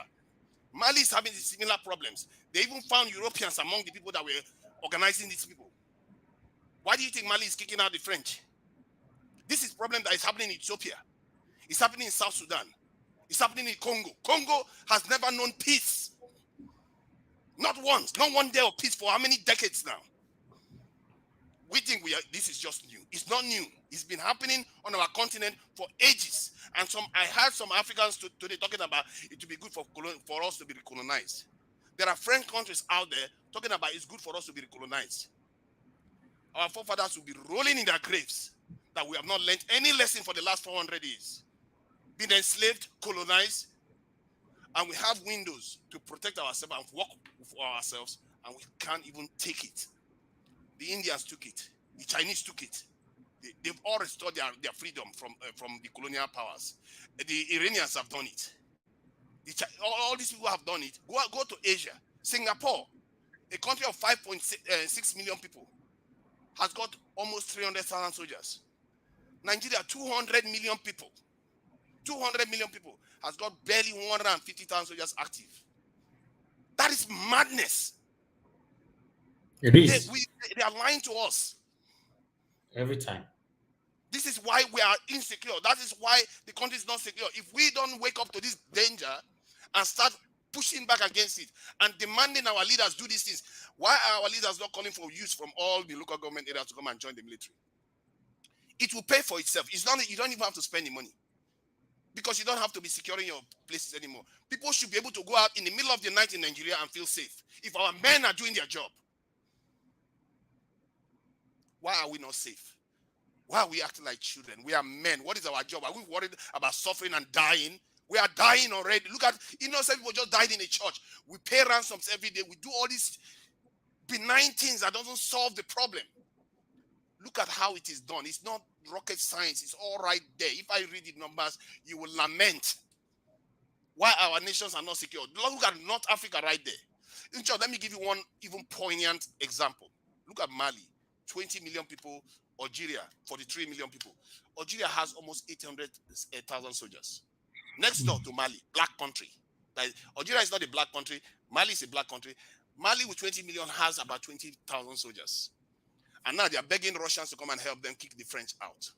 Mali is having similar problems. They even found Europeans among the people that were organizing these people. Why do you think Mali is kicking out the French? This is a problem that is happening in Ethiopia. It's happening in South Sudan. It's happening in Congo. Congo has never known peace. Not once. Not one day of peace for how many decades now? We think this is just new. It's not new. It's been happening on our continent for ages. And I heard some Africans today talking about it would be good for us to be recolonized. There are French countries out there talking about it's good for us to be recolonized. Our forefathers will be rolling in their graves that we have not learned any lesson for the last 400 years. Been enslaved, colonized, and we have windows to protect ourselves and work for ourselves, and we can't even take it. The Indians took it. The Chinese took it. They've all restored their freedom from the colonial powers. The Iranians have done it. All these people have done it. Go to Asia. Singapore, a country of 5.6 million people, has got almost 300,000 soldiers. Nigeria, 200 million people. 200 million people has got barely 150,000 soldiers active. That is madness. It is. They are lying to us. Every time. This is why we are insecure. That is why the country is not secure. If we don't wake up to this danger and start pushing back against it and demanding our leaders do these things, why are our leaders not calling for youth from all the local government areas to come and join the military? It will pay for itself. It's not, you don't even have to spend the money, because you don't have to be securing your places anymore. People should be able to go out in the middle of the night in Nigeria and feel safe. If our men are doing their job, why are we not safe? Why are we acting like children? We are men. What is our job? Are we worried about suffering and dying? We are dying already. Look at, innocent people just died in a church. We pay ransoms every day. We do all these benign things that doesn't solve the problem. Look at how it is done. It's not rocket science. It's all right there. If I read the numbers, you will lament why our nations are not secure. Look at North Africa right there. In short, let me give you one even poignant example. Look at Mali, 20 million people. Algeria, 43 million people. Algeria has almost 800,000 soldiers. Next door to Mali, black country. Algeria is not a black country. Mali is a black country. Mali with 20 million has about 20,000 soldiers. And now they are begging Russians to come and help them kick the French out.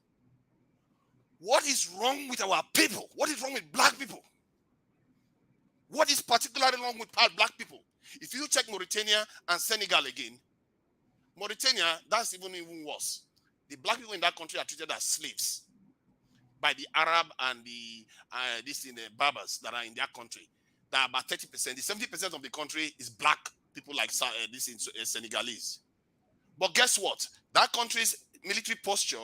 What is wrong with our people? What is wrong with black people? What is particularly wrong with black people? If you check Mauritania and Senegal again, Mauritania, that's even worse. The black people in that country are treated as slaves by the Arab and the Berbers that are in their country. That are about 30%. The 70% of the country is black people like Senegalese. But guess what? That country's military posture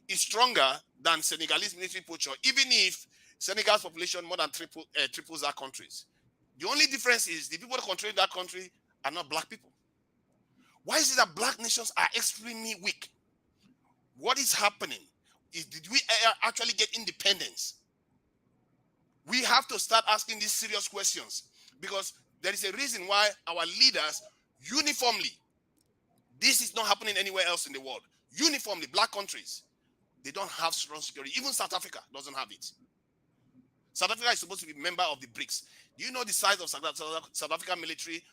is stronger than Senegalese military posture, even if Senegal's population more than triples that country's. The only difference is the people that control that country are not black people. Why is it that black nations are extremely weak? What is happening? Did we actually get independence? We have to start asking these serious questions, because there is a reason why our leaders uniformly, this is not happening anywhere else in the world, uniformly, black countries, they don't have strong security. Even South Africa doesn't have it. South Africa is supposed to be a member of the BRICS. Do you know the size of South African military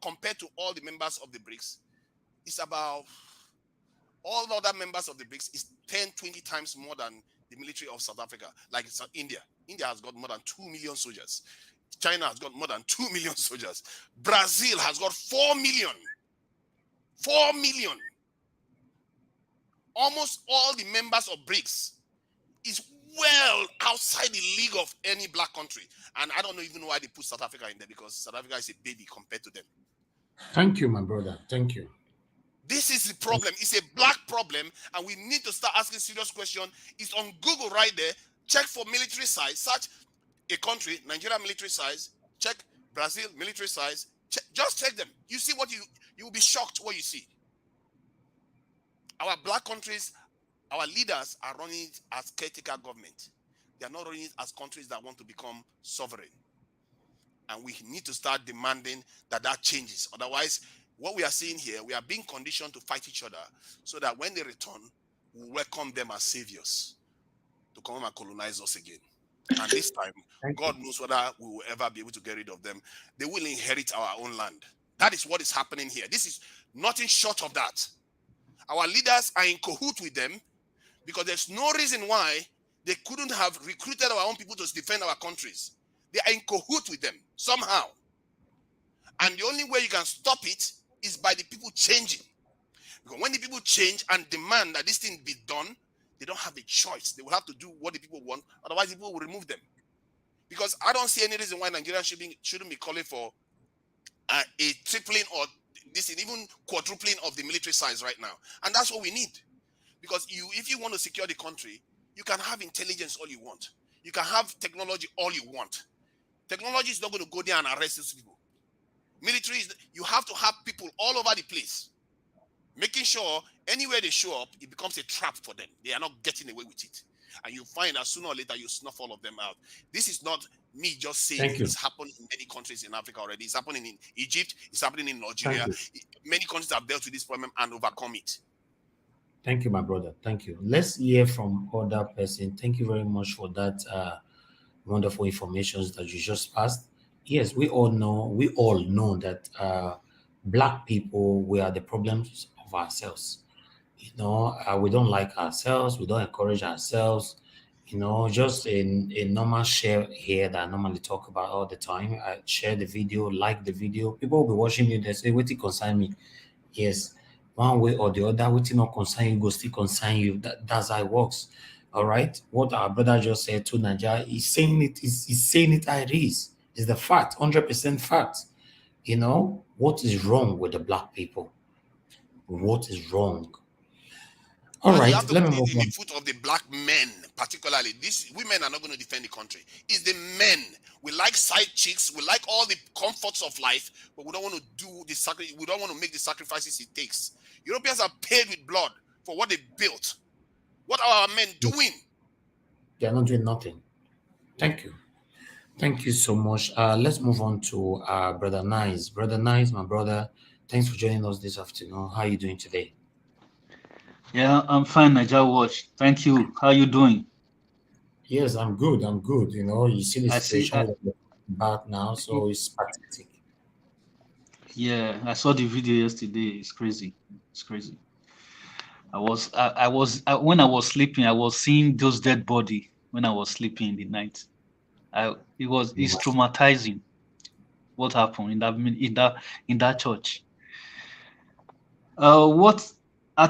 compared to all the members of the BRICS? It's about, all the other members of the BRICS is 10, 20 times more than the military of South Africa. Like India. India has got more than 2 million soldiers. China has got more than 2 million soldiers. Brazil has got 4 million. 4 million. Almost all the members of BRICS is well outside the league of any black country. And I don't even know why they put South Africa in there, because South Africa is a baby compared to them. Thank you, my brother. Thank you. This is the problem. It's a black problem, and we need to start asking serious questions. It's on Google right there. Check for military size. Search a country, Nigeria military size. Check Brazil military size. Just check them. You see what you will be shocked what you see. Our black countries, our leaders are running it as caretaker government. They are not running it as countries that want to become sovereign. And we need to start demanding that changes. Otherwise, what we are seeing here, we are being conditioned to fight each other, so that when they return, we welcome them as saviors to come and colonize us again. And this time, God knows whether we will ever be able to get rid of them. They will inherit our own land. That is what is happening here. This is nothing short of that. Our leaders are in cahoot with them, because there's no reason why they couldn't have recruited our own people to defend our countries. They are in cahoot with them somehow. And the only way you can stop it is by the people changing. Because when the people change and demand that this thing be done, they don't have a choice. They will have to do what the people want. Otherwise, the people will remove them. Because I don't see any reason why Nigerians shouldn't be calling for a tripling or this even quadrupling of the military size right now. And that's what we need. Because if you want to secure the country, you can have intelligence all you want. You can have technology all you want. Technology is not going to go there and arrest these people. Military, you have to have people all over the place, making sure anywhere they show up, it becomes a trap for them. They are not getting away with it. And you find that sooner or later, you snuff all of them out. This is not me just saying it. It's happened in many countries in Africa already. It's happening in Egypt. It's happening in Nigeria. Many countries have dealt with this problem and overcome it. Thank you, my brother. Thank you. Let's hear from other person. Thank you very much for that wonderful information that you just passed. Yes, we all know that black people, we are the problems of ourselves. We don't like ourselves. We don't encourage ourselves. Just a normal share here that I normally talk about all the time. I share the video, like the video. People will be watching me. They say, "What it concern me?" Yes, one way or the other, what not concern you, go still concern you. That's how it works. All right. What our brother just said to Nigeria, he's saying it. He's saying it how it is. It's the fact, 100% fact. What is wrong with the black people? What is wrong? All right, you have to let put me it move in the on. foot of the black men, particularly. These women are not going to defend the country. It's the men. We like side chicks. We like all the comforts of life, but we don't want to do the sacrifice. We don't want to make the sacrifices it takes. Europeans are paid with blood for what they built. What are our men doing? They are not doing nothing. Thank you. Thank you so much. Let's move on to Brother Nice. Brother Nice, my brother, thanks for joining us this afternoon. How are you doing today? Yeah, I'm fine, Niger Watch. Thank you. How are you doing? Yes, I'm good. I'm good. You see the situation back now, so it's pathetic. Yeah, I saw the video yesterday. It's crazy. It's crazy. When I was sleeping, I was seeing those dead body when I was sleeping in the night. It's traumatizing what happened in that church.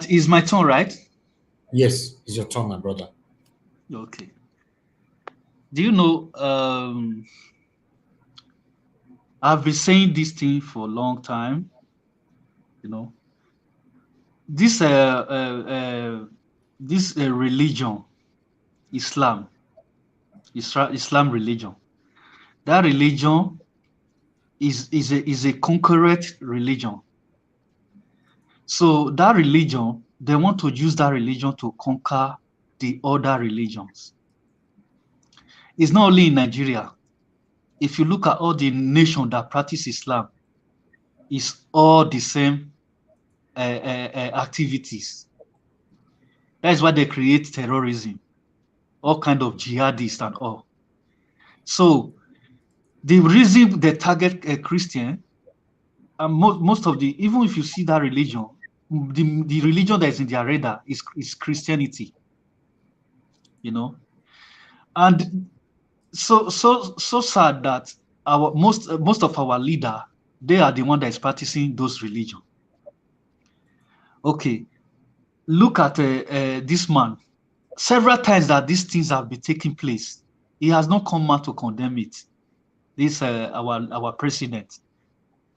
Is my turn, right? Yes, it's your turn, my brother. Okay. Do you know, I've been saying this thing for a long time, you know, this religion, Islam religion, that religion is a conqueror religion. So that religion, they want to use that religion to conquer the other religions. It's not only in Nigeria. If you look at all the nations that practice Islam, it's all the same activities. That's why they create terrorism, all kind of jihadists and all. So the reason they target a Christian, and most of even if you see that religion, the religion that is in their radar is Christianity, you know. And so sad that our most of our leader, they are the one that is practicing those religion. Okay, look at this man. Several times that these things have been taking place, he has not come out to condemn it. This our president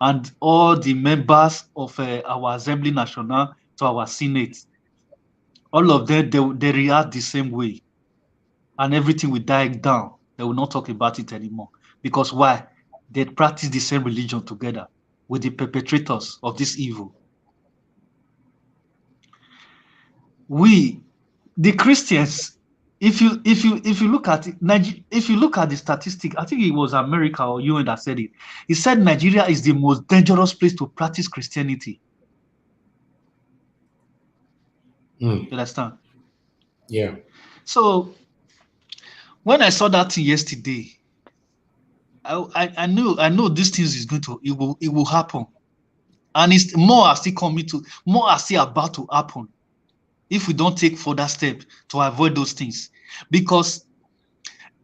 and all the members of our Assembly National to our Senate, all of them, they react the same way, and everything will die down. They will not talk about it anymore. Because why? They practice the same religion together with the perpetrators of this evil. We, the Christians, if you look at it, if you look at the statistic, I think it was America or UN that said it. He said Nigeria is the most dangerous place to practice Christianity. You understand? Yeah. So when I saw that thing yesterday, I know these things is going to it will happen, and it's more are still about to happen if we don't take further steps to avoid those things. Because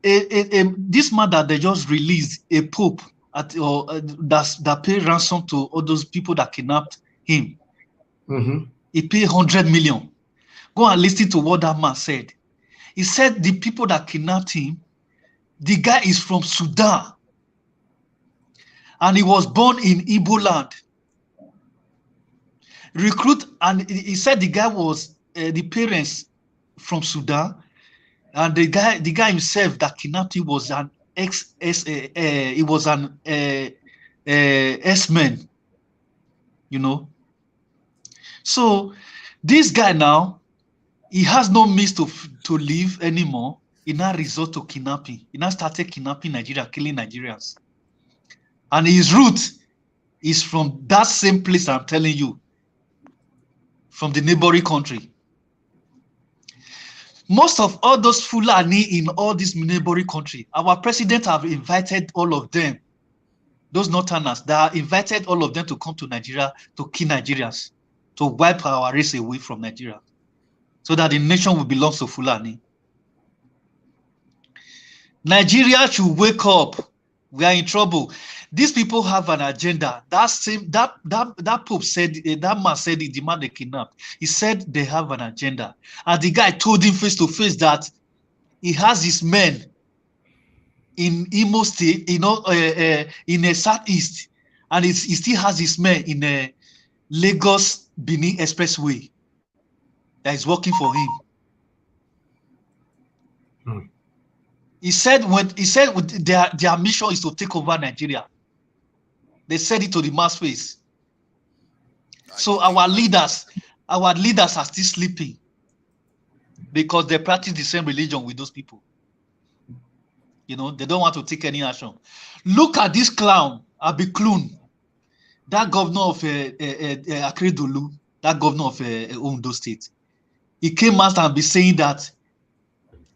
this man that they just released, a pope that paid ransom to all those people that kidnapped him. He paid 100 million. Go and listen to what that man said. He said the people that kidnapped him, the guy is from Sudan, and he was born in Igbo land. And he said the guy was the parents from Sudan, and the guy himself that kidnapped him was an S-man, you know. So this guy now, he has no means to live anymore. He now resort to kidnapping. He now started kidnapping Nigeria, killing Nigerians. And his root is from that same place I'm telling you, from the neighboring country. Most of all those Fulani in all these neighboring country, our president have invited all of them, those Northerners, they have invited all of them to come to Nigeria to kill Nigerians, to wipe our race away from Nigeria, so that the nation will belong to Fulani. Nigeria should wake up. We are in trouble. These people have an agenda. That Pope said, that man said it, the man they kidnapped. He said they have an agenda. And the guy told him face to face that he has his men in Imo State, in the southeast, and he still has his men in the Lagos Benin Expressway that is working for him. He said their mission is to take over Nigeria. They said it to the mass face. So our leaders are still sleeping because they practice the same religion with those people. You know, they don't want to take any action. Look at this clown, Abiklun, that governor of Akeredolu, that governor of Ondo State. He came out and be saying that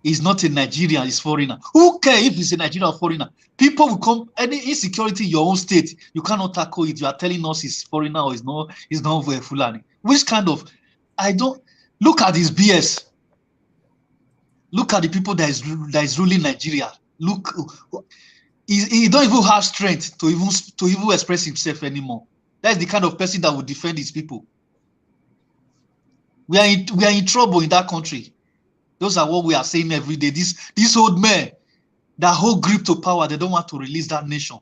he's not a Nigerian, he's foreigner. Who cares if he's a Nigerian or foreigner? People will come, any insecurity in your own state, you cannot tackle it. You are telling us he's foreigner or he's not Fulani. Which kind of, look at his BS. Look at the people that is ruling Nigeria. Look, he don't even have strength to even express himself anymore. That's the kind of person that would defend his people. We are in trouble in that country. Those are what we are saying every day. These old men that hold grip to power, they don't want to release that nation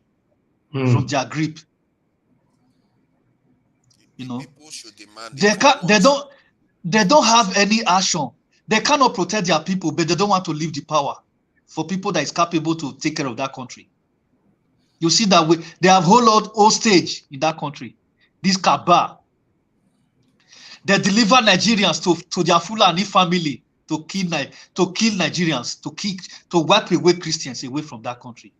from their grip. You know, people should demand they don't have any action. They cannot protect their people, but they don't want to leave the power for people that is capable to take care of that country. You see that they have whole lot hostage in that country. This Kaaba, they deliver Nigerians to their Fulani family to kill Nigerians, to wipe away Christians away from that country.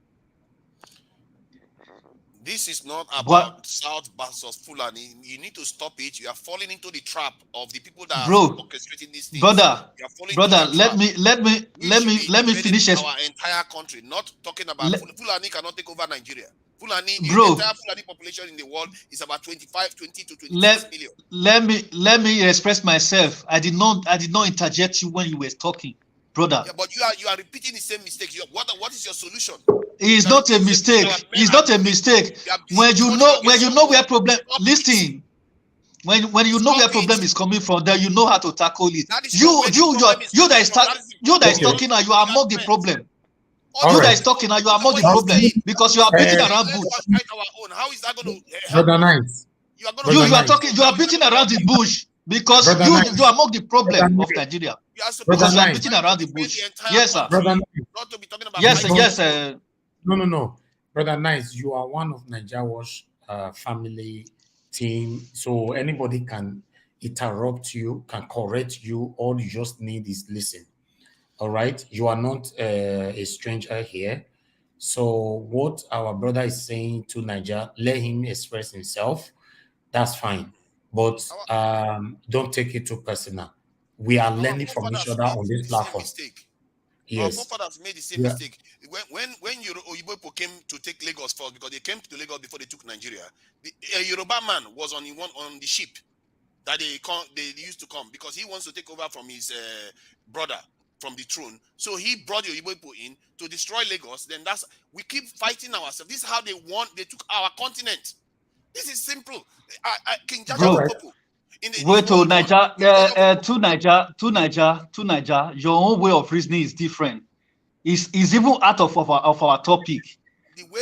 This is not about South versus Fulani. You need to stop it. You are falling into the trap of the people that are orchestrating these things. Brother, let me finish our entire country. Not talking about Fulani cannot take over Nigeria. Fulani, the entire Fulani population in the world is about 20 to 26 million. Let me express myself. I did not interject you when you were talking, brother. Yeah, but you are repeating the same mistakes. What is your solution? It's not a mistake. It's not a mistake. When you know where problem. Listen. When you know where problem is coming from, then you know how to tackle it. You that is talking now, you are among the problem. You that is talking now, you are among the problem because you are beating around bush. How is that going to help? Brother Nice. You are beating around the bush because you are among the problem of Nigeria. Because you are beating around the bush. Yes, sir. Yes. No. Brother Nice, you are one of Nigeria Wash family team. So anybody can interrupt you, can correct you. All you just need is listen. All right. You are not a stranger here. So what our brother is saying to Nigeria, let him express himself. That's fine. But don't take it too personal. We are learning from each other on this platform. Yes. Our forefathers made the same mistake. When Oyibo came to take Lagos first, because they came to Lagos before they took Nigeria, a Yoruba man was on the ship that they used to come because he wants to take over from his brother from the throne. So he brought the Oyibo in to destroy Lagos. Then we keep fighting ourselves. This is how they took our continent. This is simple. King Jaja Popo. Wait to Niger. Your own way of reasoning is different. Is even out of our topic.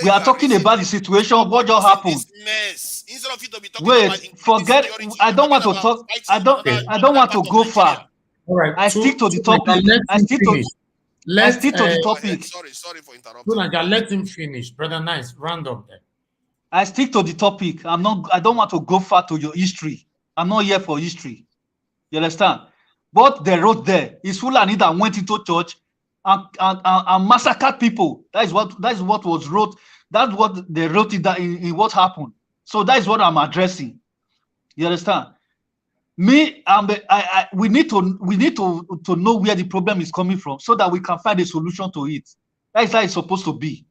We are talking about the situation. What just happened? Instead of you to be talking Wait, forget. I don't want to talk. I don't want to go far. All right. I stick to the topic. I stick to the topic. Sorry for interrupting. Let him finish. Brother Nice, round up there. I stick to the topic. I don't want to go far to your history. I'm not here for history. You understand? What they wrote there is Fulani that went into church and massacred people. That is what was wrote. That's what they wrote in what happened. So that is what I'm addressing. You understand? We need to know where the problem is coming from so that we can find a solution to it. That is how it's supposed to be.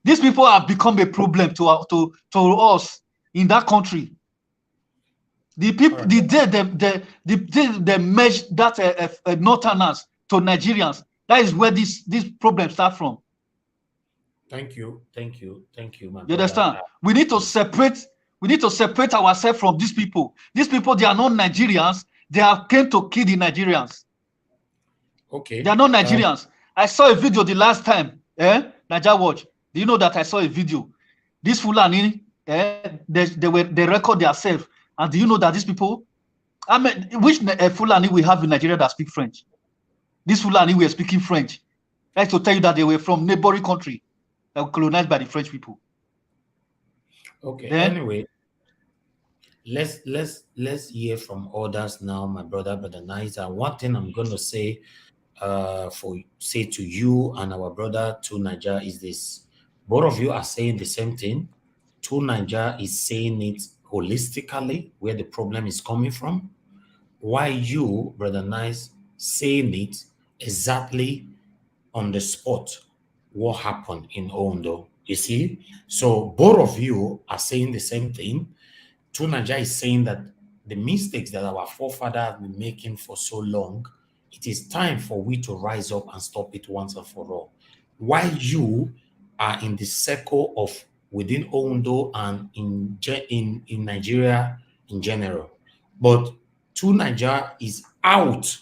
These people have become a problem to us in that country. The people, the day they merge that Northerners to Nigerians, that is where this problem start from. Thank you, my you understand? We need to separate ourselves from these people. These people, they are not Nigerians. They have came to kill the Nigerians. Okay. They are not Nigerians. I saw a video the last time. Nigeria Watch. Do you know that I saw a video? This Fulani, they record themselves. And do you know that these people, which Fulani we have in Nigeria that speak French? This Fulani were speaking French. I like to tell you that they were from neighboring country that were colonized by the French people. Okay. Anyway, let's hear from others now, my brother Nice. And one thing I'm going to say to you and our brother to Nigeria is this: both of you are saying the same thing. To Nigeria is saying it holistically, where the problem is coming from, why you, brother Nice, saying it exactly on the spot, what happened in Ondo. You see? So both of you are saying the same thing. Tunaja is saying that the mistakes that our forefathers have been making for so long, it is time for we to rise up and stop it once and for all. why you are in the circle of within Ondo and in Nigeria in general. But to Nigeria is out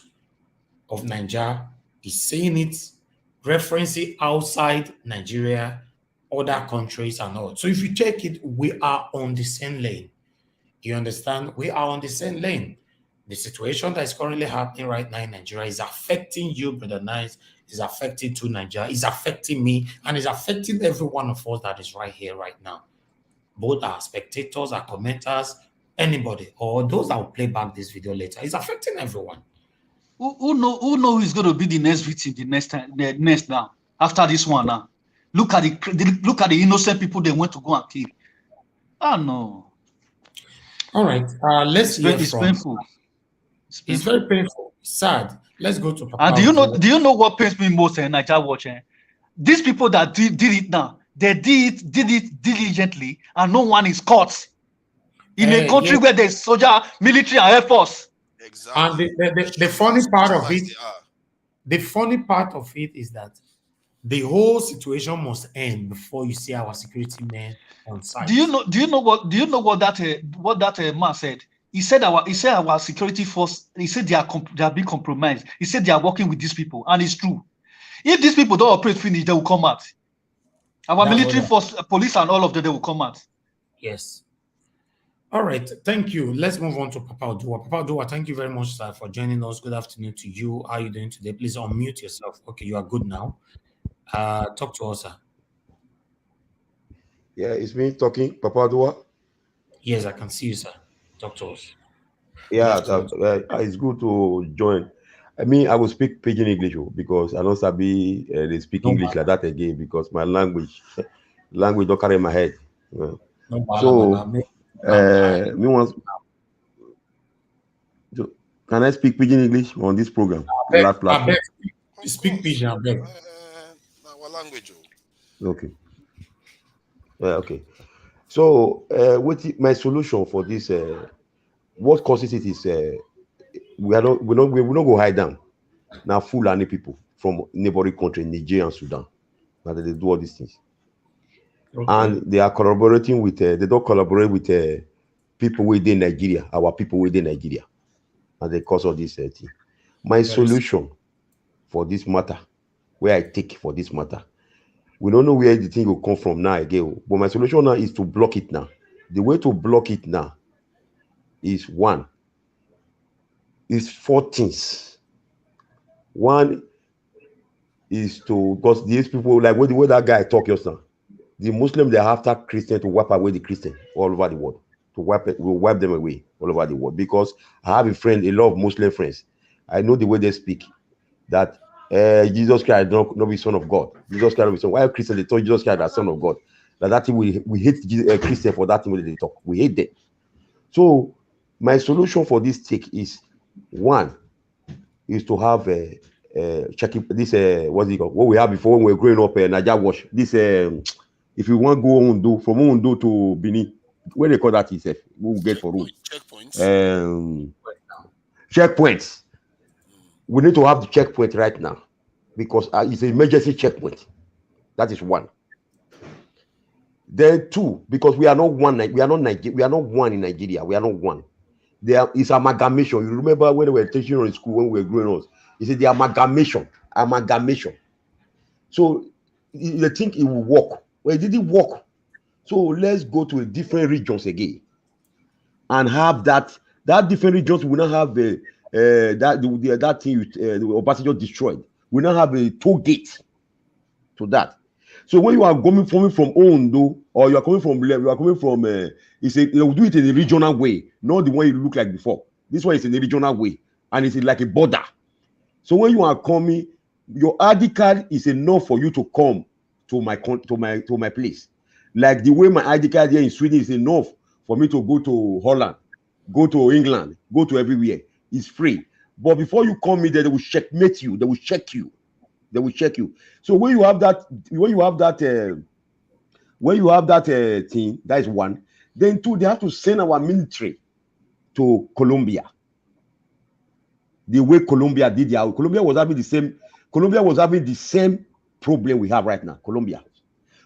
of Nigeria, is saying it, referencing outside Nigeria, other countries and all. So if you check it, we are on the same lane. You understand? We are on the same lane. The situation that is currently happening right now in Nigeria is affecting you, Brother Nice, is affecting to Nigeria, is affecting me, and is affecting every one of us that is right here, right now. Both our spectators, our commenters, anybody, or those that will play back this video later. It's affecting everyone. Who know who is going to be the next victim the next now after this one now? Look at the innocent people they went to go and kill. Oh no. All right. Let's hear it's from. Painful. It's very painful. Sad. Let's go to Papa. And do you know what pains me most in Nigeria watching? These people that did it now, they did it diligently, and no one is caught. In a country where there's soldier, military, and air force. Exactly. And the funny part of it, the funny part of it is that the whole situation must end before you see our security men on site. Do you know what that man said? He said our security force. He said they are being compromised. He said they are working with these people, and it's true. If these people don't operate finish, they will come out. Our military force, police, and all of them, they will come out. Yes. All right. Thank you. Let's move on to Papa Odua. Papa Odua, thank you very much, sir, for joining us. Good afternoon to you. How are you doing today? Please unmute yourself. Okay, you are good now. Talk to us, sir. Yeah, it's me talking, Papa Odua. Yes, I can see you, sir. Talk to us. Yeah, it's good to join. I mean, I will speak pidgin English because I don't sabi they speak English like that again because my language don't carry my head. So, me once. Can I speak pidgin English on this program? Last platform. Speak pidgin, I beg. Our language. Okay. Okay. So, what my solution for this? What causes it is we will not go hide down. Now, Fulani people from neighboring country, Nigeria and Sudan, that they do all these things, and they are collaborating with. They don't collaborate with people within Nigeria, our people within Nigeria, and the cause of this thing. My solution for this matter, where I take for this matter, we don't know where the thing will come from now again. But my solution now is to block it now. The way to block it now is four things. One is to, because these people, like the way that guy talk just now, the Muslims, they are after Christian to wipe away the Christian all over the world, to wipe them away all over the world. Because I have a lot of Muslim friends. I know the way they speak, that Jesus Christ not be son of God. Jesus Christ be son. Why Christians they talk Jesus Christ as son of God? That thing we hate Christian for that thing when they talk. We hate them. So my solution for this take is one is to have checking this what's it called? What we have before when we were growing up Niger wash. This if you want to go Ondo from Ondo to Benin, where they call that itself, we will get for room. Checkpoints. We need to have the checkpoint right now because it's an emergency checkpoint. That is one. Then two, because we are not one. We are not one in Nigeria. We are not one. There is amalgamation. You remember when we were teaching in school when we were growing up? You said the amalgamation. So they think it will work. Well, it didn't work. So let's go to a different regions again, and have that different regions will not have that thing the Obasanjo destroyed. We now have a toll gate to that. So when you are coming from Ondo, or you are coming from they'll do it in a regional way, not the one you look like before. This one is in a regional way, and it's like a border. So when you are coming, your ID card is enough for you to come to my place. Like the way my ID card here in Sweden is enough for me to go to Holland, go to England, go to everywhere. It's free. But before you come in there, they will checkmate you. They will check you. So when you have that thing, that is one. Then two, they have to send our military to Colombia. The way Colombia did Colombia was having the same problem we have right now, Colombia.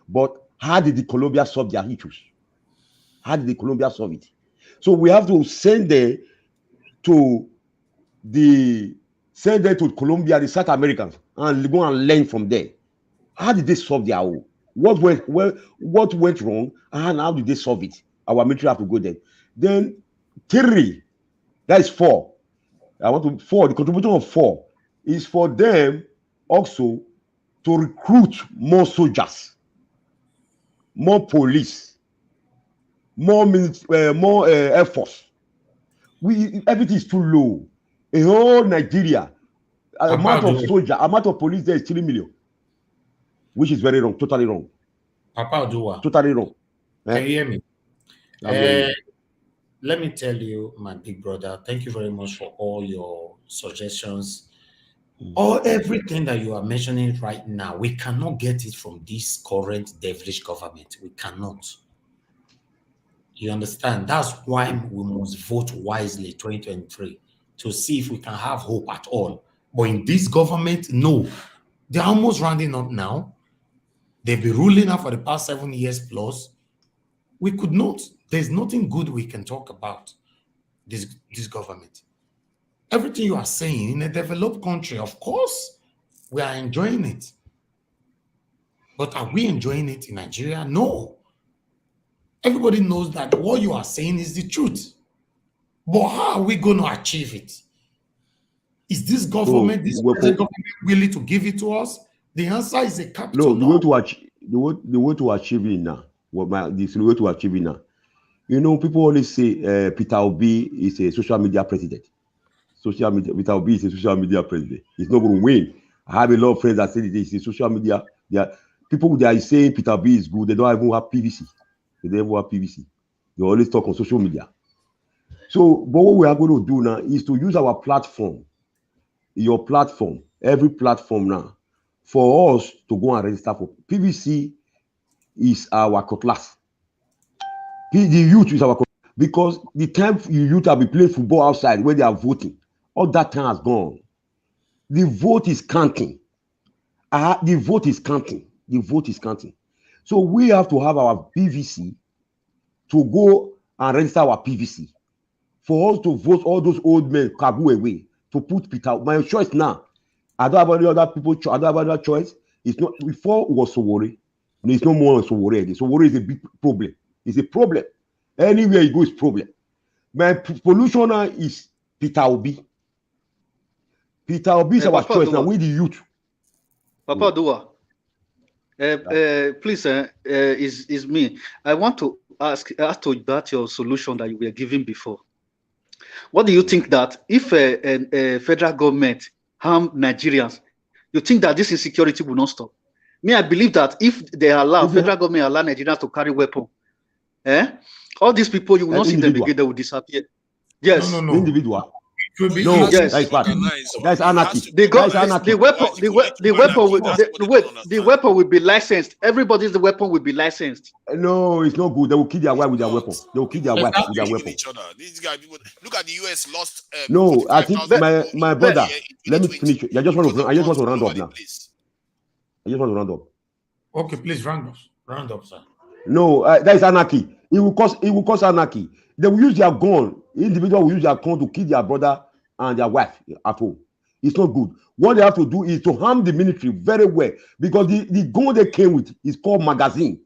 But how did the Colombia solve their issues? How did the Colombia solve it? So we have to send them to Colombia, the South Americans, and go and learn from there. How did they solve their own? What went wrong, and how did they solve it? Our military have to go there. Then 3, that is 4. The contribution of 4 is for them also to recruit more soldiers, more police, more Air Force. Everything is too low. In whole Nigeria, amount of police there is 3 million, which is very wrong, totally wrong. Papa Odua. Totally wrong. Can you hear me? Let me tell you, my big brother, thank you very much for all your suggestions. Everything that you are mentioning right now, we cannot get it from this current devilish government. We cannot. You understand? That's why we must vote wisely 2023 to see if we can have hope at all. But in this government, no. They're almost rounding up now. They've been ruling now for the past 7 years plus. We could not. There's nothing good we can talk about this government. Everything you are saying in a developed country, of course, we are enjoying it. But are we enjoying it in Nigeria? No. Everybody knows that what you are saying is the truth. But how are we going to achieve it? Is this government, present government, willing to give it to us? The answer is a capital no. The way to achieve it now. The way to achieve it now. You know, people always say Peter Obi is a social media president. Peter Obi is a social media president. He's not going to win. I have a lot of friends that say this is social media. People that are saying Peter Obi is good, they don't even have PVC. They don't even have PVC. They always talk on social media. So, but what we are going to do now is to use our platform, your platform, every platform now, for us to go and register for PVC is our cutlass. The youth is our cutlass. Because the time you youth have been playing football outside where they are voting, all that time has gone. The vote is counting. The vote is counting. The vote is counting. So we have to have our PVC to go and register our PVC. For us to vote all those old men kabu away to put Peter. My choice now. I don't have any other people. I don't have another choice. It's not before it was Sowore. It's no more Sowore. Sowore is a big problem. It's a problem. Anywhere you go is problem. My pollution now is Peter Obi. Peter Obi is our choice now. We the youth. Papa Dua. Please, is me. I want to ask about your solution that you were giving before. What do you think that if a federal government harm Nigerians, you think that this insecurity will not stop? Me, I believe that if they allow federal government allow Nigerians to carry weapons, all these people you will not see them again; they will disappear. Yes, no. Individual. It will be yes. That's bad. That's anarchy. The weapon will be licensed. Everybody's the weapon will be licensed. No, it's not good. They will kill their wife with their weapon. They will kill their wife with their weapon. These guys, look at the US lost. No, I think my brother. Let me finish. I just want to round up now. I just want to round up. Okay, please round up, sir. No, that is anarchy. It will cause anarchy. They will use their gun. Individual will use their gun to kill their brother and their wife at home. It's not good. What they have to do is to harm the military very well, because the gun they came with is called magazine.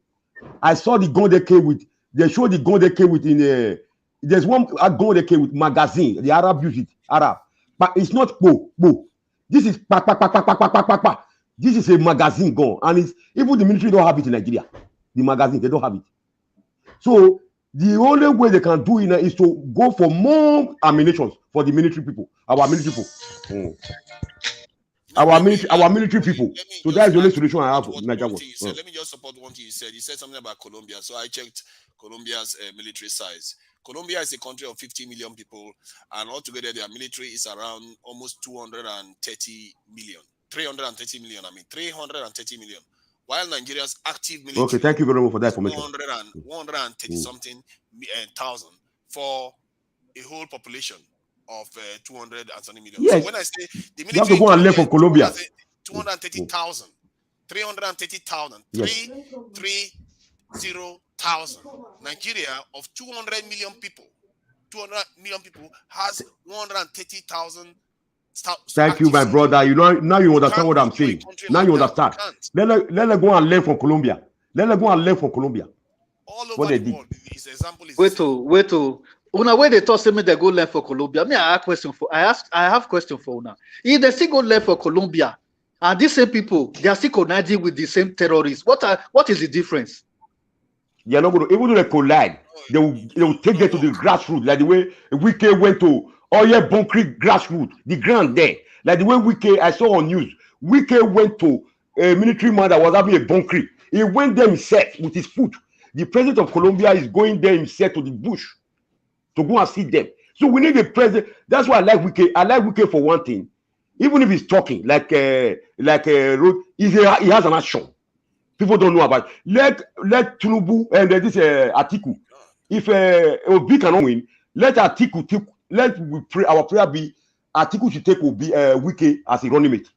I saw the gun they came with. They showed the gun they came with in a. There's one gun they came with magazine. The Arab use it. But it's not bo. This is pa. This is a magazine gun, and it's even the military don't have it in Nigeria. The magazine they don't have it. So the only way they can do it is to go for more ammunition for the military people, our military people. Our military people. So that's the only solution I have for Nigeria. Let me just support one thing you said. You said something about Colombia. So I checked Colombia's military size. Colombia is a country of 50 million people, and altogether their military is around almost 230 million. 330 million. 330 million. While Nigeria's active military. Okay, thank you very much for that information. 130 something thousand for a whole population of 230 million. Yes. So when I say the military, you have to go and learn from Colombia. 230,000 330,000. Yes. 330,000. Nigeria of 200 million people. 200 million people has 130,000 Thank you, my active soldiers. brother. You know now you You understand can't what go I'm to a saying. country Now like you that. You understand. can't. Let her go and learn from Colombia. Let her go and learn from Colombia. All What over they the did. world, his example is the Wait same. to wait to una where they talk say me they go learn for Colombia. Me I have question for una. If they still go learn for Colombia, and these same people they are still connecting with the same terrorists. What is the difference? They are not going to, even though they collide, they will take them to the grassroots, like the way Wike went to Oye Bunkri grassroots, the ground there. Like the way Wike, I saw on news, Wike went to a military man that was having a bunkri. He went there himself with his foot. The president of Colombia is going there himself to the bush to go and see them. So we need a president. That's why I like Wike. I like Wike for one thing. Even if he's talking he has an action. People don't know about it. Let Tinubu and this Atiku. If Obi cannot win, let Atiku our prayer be Atiku should take Obi Wike as a running mate.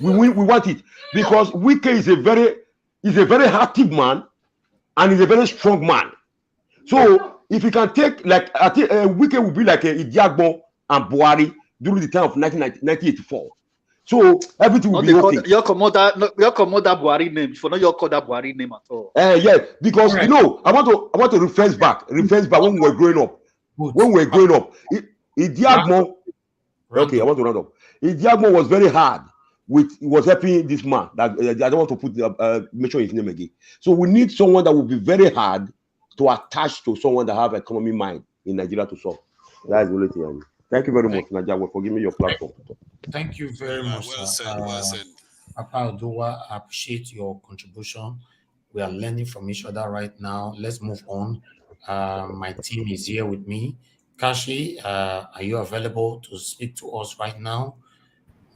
We want it because Wike is a very active man and he's a very strong man. So if he can take like Wike will be like Idiagbo and Buhari during the time of 1984. So everything will be okay. Your commander Buhari name. For not your call that Buhari name at all. Yeah, because you know, I want to reference back when we were growing up. Idiagbo. Okay, I want to round up. Idiagbo was very hard. He was helping this man. That I don't want to put mention his name again. So we need someone that will be very hard to attach to someone that have economy mind in Nigeria to solve. That is the only thing I need. Thank you very much, Najawa, for giving me your platform. Thank you very much, well sir. said, well said. Papa Oduwa, I appreciate your contribution. We are learning from each other right now. Let's move on. My team is here with me. Kashi, are you available to speak to us right now?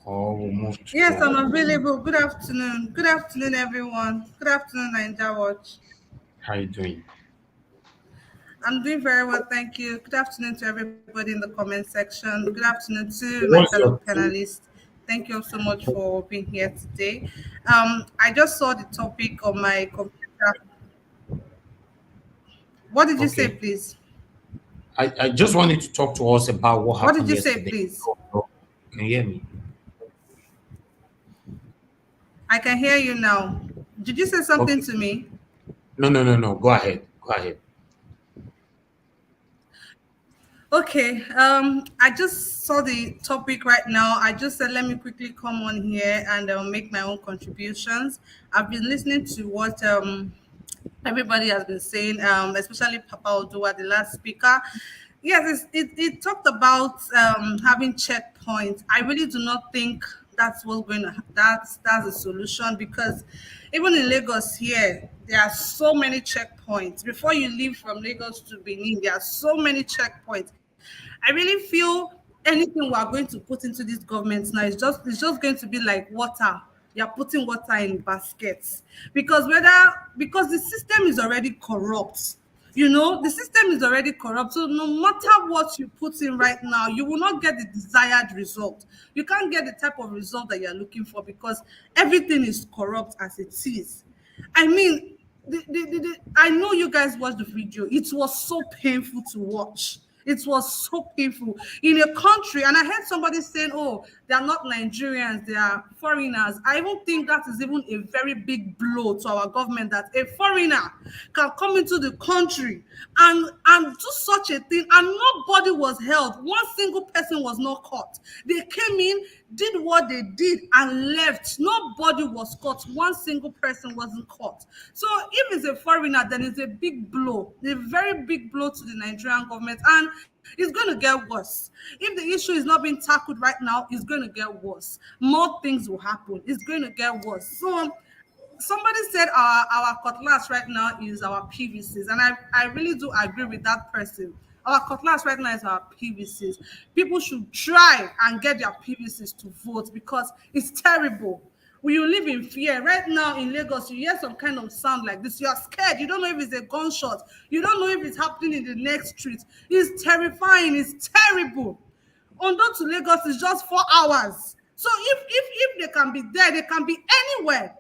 Or we'll move to... Yes, I'm available. Good afternoon. Good afternoon, everyone. Good afternoon, Ninja Watch. How are you doing? I'm doing very well, thank you. Good afternoon to everybody in the comment section. Good afternoon to my fellow panelists. Thank you all so much for being here today. I just saw the topic on my computer. What did you say, please? I just wanted to talk to us about what happened What did you yesterday. say, please? Can you hear me? I can hear you now. Did you say something to me? No. Go ahead. Okay, I just saw the topic right now. I just said, let me quickly come on here and make my own contributions. I've been listening to what everybody has been saying, especially Papa Oduwa, the last speaker. Yes, it talked about having checkpoints. I really do not think that's what's going to, that's the solution, because even in Lagos here, there are so many checkpoints. Before you leave from Lagos to Benin, there are so many checkpoints. I really feel anything we are going to put into this government now is just going to be like water. You're putting water in baskets because the system is already corrupt. You know, the system is already corrupt. So no matter what you put in right now, you will not get the desired result. You can't get the type of result that you're looking for because everything is corrupt as it is. I mean, I know you guys watched the video. It was so painful to watch. It was so painful in a country, and I heard somebody saying, "Oh, they are not Nigerians; they are foreigners." I even think that is even a very big blow to our government that a foreigner can come into the country and do such a thing, and nobody was held. One single person was not caught. They came in, did what they did, and left. Nobody was caught. One single person wasn't caught. So if it's a foreigner, then it's a big blow, a very big blow to the Nigerian government, and it's going to get worse. If the issue is not being tackled right now, it's going to get worse. More things will happen. It's going to get worse. So somebody said our cutlass right now is our PVCs, and I really do agree with that person. Our cutlass right now is our PVCs. People should try and get their PVCs to vote because it's terrible. When you live in fear right now in Lagos, you hear some kind of sound like this, you are scared. You don't know if it's a gunshot. You don't know if it's happening in the next street. It's terrifying. It's terrible. Ondo to Lagos is just 4 hours. So if they can be there, they can be anywhere.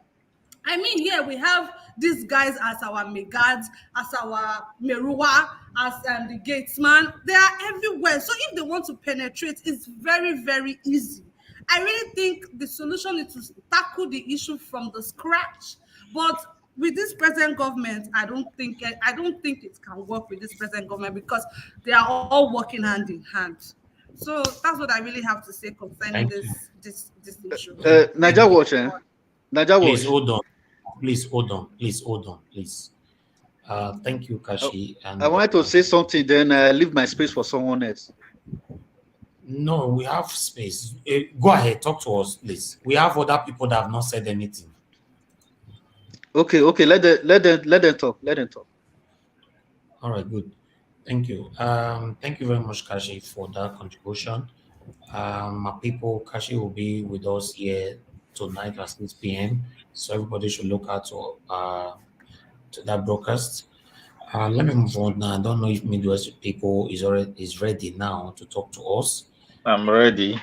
I mean, here we have these guys as our megads, as our meruwa, as the gatesman. They are everywhere. So if they want to penetrate, it's very, very easy. I really think the solution is to tackle the issue from the scratch. But with this present government, I don't think it can work with this present government because they are all working hand in hand. So that's what I really have to say concerning Thank you. this issue. Thank Naija you. Watch, Naija Please Watch. hold on. Please hold on. Please hold on. Please. Thank you, Kashi. I And wanted to say something, then leave my space for someone else. no, we have space. Go ahead, talk to us, please. We have other people that have not said anything. Okay, let them talk. Let them talk. All right, good. Thank you. Thank you very much, Kashi, for that contribution. My people, Kashi will be with us here tonight at 6 p.m. So everybody should look out to that broadcast. Let me move on now. I don't know if Midwest people is ready now to talk to us. I'm ready.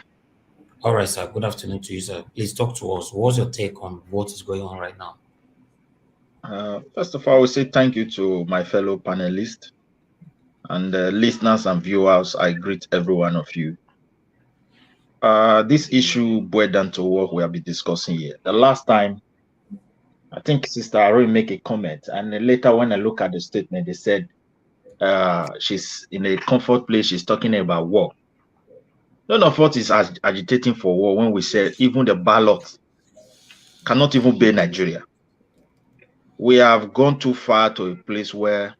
All right, sir. Good afternoon to you, sir. Please talk to us. What's your take on what is going on right now? First of all, I will say thank you to my fellow panelists and listeners and viewers. I greet every one of you. This issue boiled down to what we have been discussing here. The last time, I think Sister Aaron make a comment, and then later when I look at the statement, they said she's in a comfort place. She's talking about war. None of us is agitating for war when we say even the ballot cannot even bear Nigeria. We have gone too far to a place where